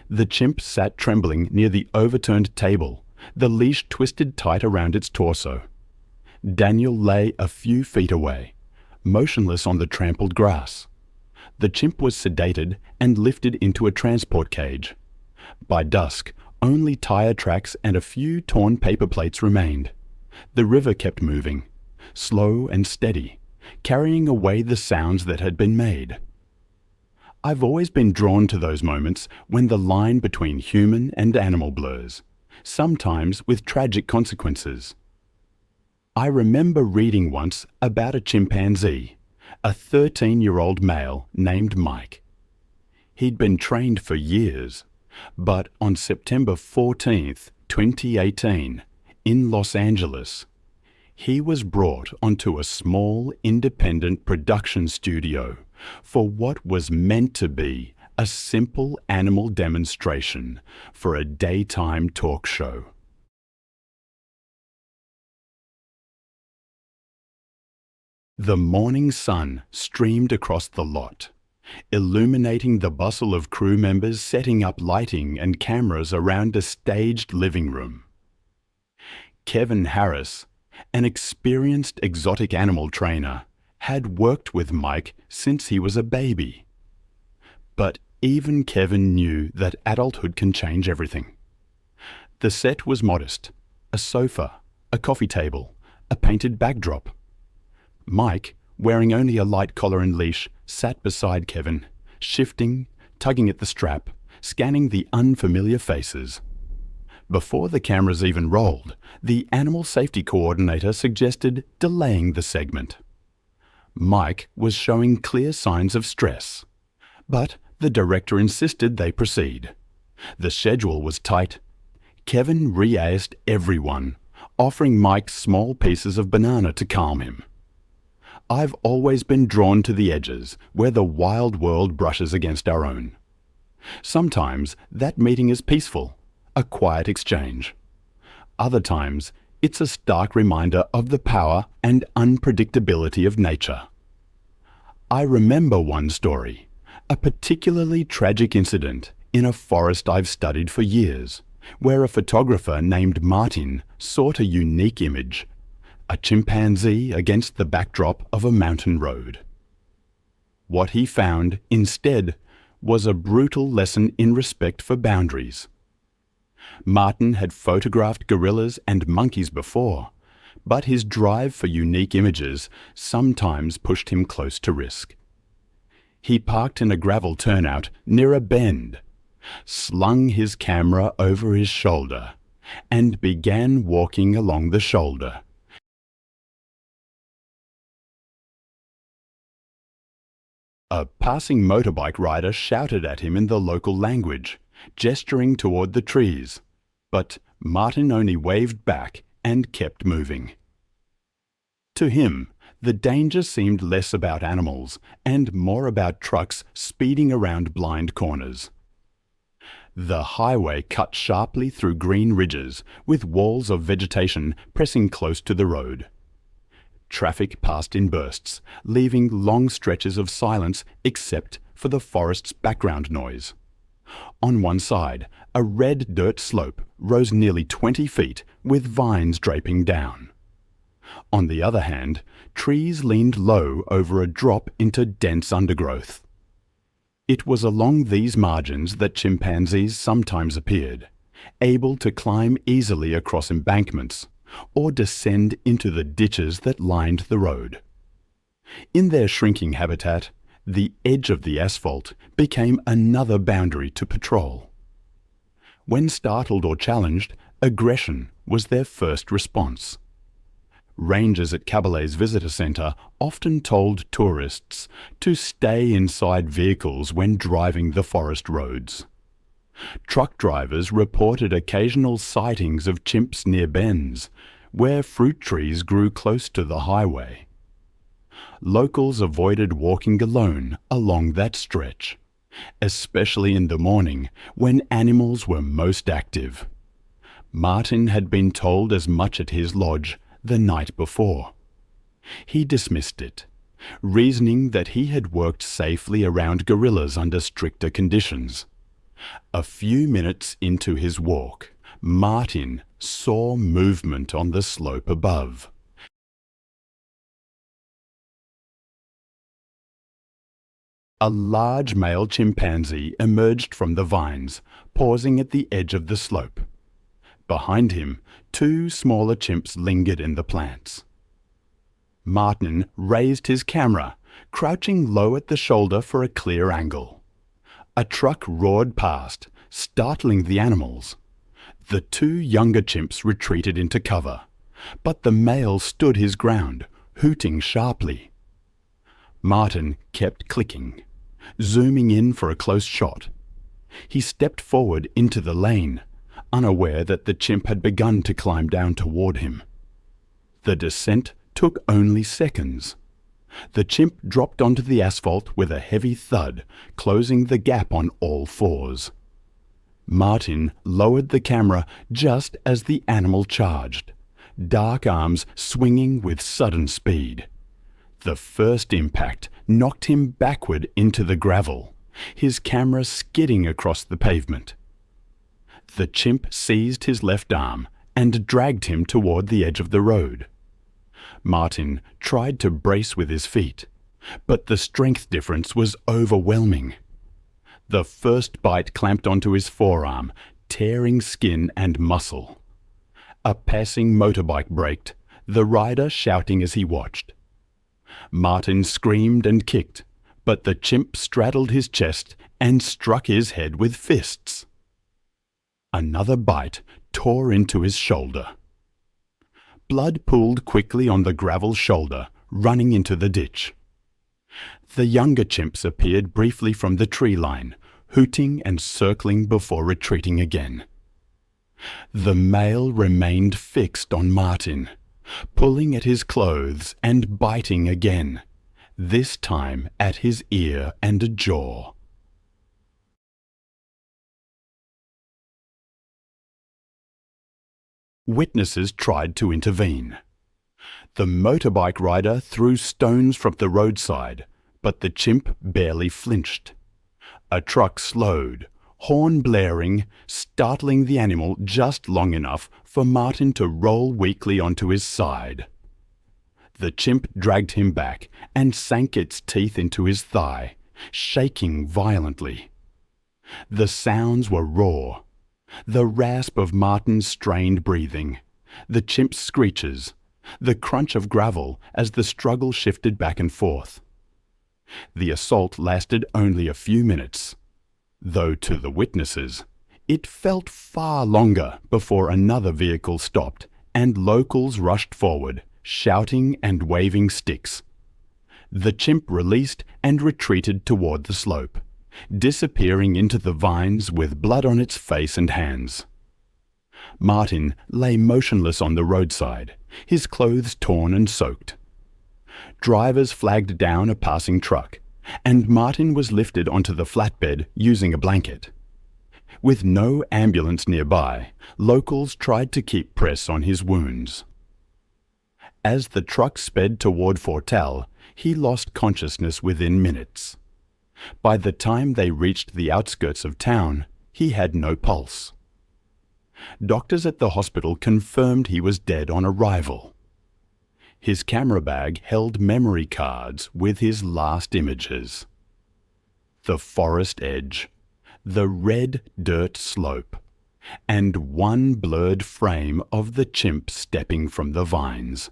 The chimp sat trembling near the overturned table, the leash twisted tight around its torso. Daniel lay a few feet away, motionless on the trampled grass. The chimp was sedated and lifted into a transport cage. By dusk, only tire tracks and a few torn paper plates remained. The river kept moving, slow and steady, carrying away the sounds that had been made. I've always been drawn to those moments when the line between human and animal blurs, sometimes with tragic consequences. I remember reading once about a chimpanzee, a 13-year-old male named Mike. He'd been trained for years, but on September 14th, 2018, in Los Angeles, he was brought onto a small independent production studio for what was meant to be a simple animal demonstration for a daytime talk show. The morning sun streamed across the lot, illuminating the bustle of crew members setting up lighting and cameras around a staged living room. Kevin Harris, an experienced exotic animal trainer, had worked with Mike since he was a baby. But even Kevin knew that adulthood can change everything. The set was modest: a sofa, a coffee table, a painted backdrop. Mike, wearing only a light collar and leash, sat beside Kevin, shifting, tugging at the strap, scanning the unfamiliar faces. Before the cameras even rolled, the animal safety coordinator suggested delaying the segment. Mike was showing clear signs of stress, but the director insisted they proceed. The schedule was tight. Kevin re-asked everyone, offering Mike small pieces of banana to calm him. I've always been drawn to the edges, where the wild world brushes against our own. Sometimes that meeting is peaceful, a quiet exchange. Other times, it's a stark reminder of the power and unpredictability of nature. I remember one story, a particularly tragic incident in a forest I've studied for years, where a photographer named Martin sought a unique image, a chimpanzee against the backdrop of a mountain road. What he found, instead, was a brutal lesson in respect for boundaries. Martin had photographed gorillas and monkeys before, but his drive for unique images sometimes pushed him close to risk. He parked in a gravel turnout near a bend, slung his camera over his shoulder, and began walking along the shoulder. A passing motorbike rider shouted at him in the local language, gesturing toward the trees, but Martin only waved back and kept moving. To him, the danger seemed less about animals and more about trucks speeding around blind corners. The highway cut sharply through green ridges, with walls of vegetation pressing close to the road. Traffic passed in bursts, leaving long stretches of silence except for the forest's background noise. On one side, a red dirt slope rose nearly 20 feet with vines draping down. On the other hand, trees leaned low over a drop into dense undergrowth. It was along these margins that chimpanzees sometimes appeared, able to climb easily across embankments or descend into the ditches that lined the road. In their shrinking habitat, the edge of the asphalt became another boundary to patrol. When startled or challenged, aggression was their first response. Rangers at Cabolet's visitor centre often told tourists to stay inside vehicles when driving the forest roads. Truck drivers reported occasional sightings of chimps near bends, where fruit trees grew close to the highway. Locals avoided walking alone along that stretch, especially in the morning when animals were most active. Martin had been told as much at his lodge the night before. He dismissed it, reasoning that he had worked safely around gorillas under stricter conditions. A few minutes into his walk, Martin saw movement on the slope above. A large male chimpanzee emerged from the vines, pausing at the edge of the slope. Behind him, two smaller chimps lingered in the plants. Martin raised his camera, crouching low at the shoulder for a clear angle. A truck roared past, startling the animals. The two younger chimps retreated into cover, but the male stood his ground, hooting sharply. Martin kept clicking, zooming in for a close shot. He stepped forward into the lane, unaware that the chimp had begun to climb down toward him. The descent took only seconds. The chimp dropped onto the asphalt with a heavy thud, closing the gap on all fours. Martin lowered the camera just as the animal charged, dark arms swinging with sudden speed. The first impact knocked him backward into the gravel, his camera skidding across the pavement. The chimp seized his left arm and dragged him toward the edge of the road. Martin tried to brace with his feet, but the strength difference was overwhelming. The first bite clamped onto his forearm, tearing skin and muscle. A passing motorbike braked, the rider shouting as he watched. Martin screamed and kicked, but the chimp straddled his chest and struck his head with fists. Another bite tore into his shoulder. Blood pooled quickly on the gravel shoulder, running into the ditch. The younger chimps appeared briefly from the tree line, hooting and circling before retreating again. The male remained fixed on Martin, pulling at his clothes and biting again, this time at his ear and jaw. Witnesses tried to intervene. The motorbike rider threw stones from the roadside, but the chimp barely flinched. A truck slowed, horn blaring, startling the animal just long enough for Martin to roll weakly onto his side. The chimp dragged him back and sank its teeth into his thigh, shaking violently. The sounds were raw. The rasp of Martin's strained breathing, the chimp's screeches, the crunch of gravel as the struggle shifted back and forth. The assault lasted only a few minutes, though to the witnesses, it felt far longer before another vehicle stopped and locals rushed forward, shouting and waving sticks. The chimp released and retreated toward the slope, disappearing into the vines with blood on its face and hands. Martin lay motionless on the roadside, his clothes torn and soaked. Drivers flagged down a passing truck, and Martin was lifted onto the flatbed using a blanket. With no ambulance nearby, locals tried to keep press on his wounds. As the truck sped toward Fortel, he lost consciousness within minutes. By the time they reached the outskirts of town, he had no pulse. Doctors at the hospital confirmed he was dead on arrival. His camera bag held memory cards with his last images. The forest edge, the red dirt slope, and one blurred frame of the chimp stepping from the vines.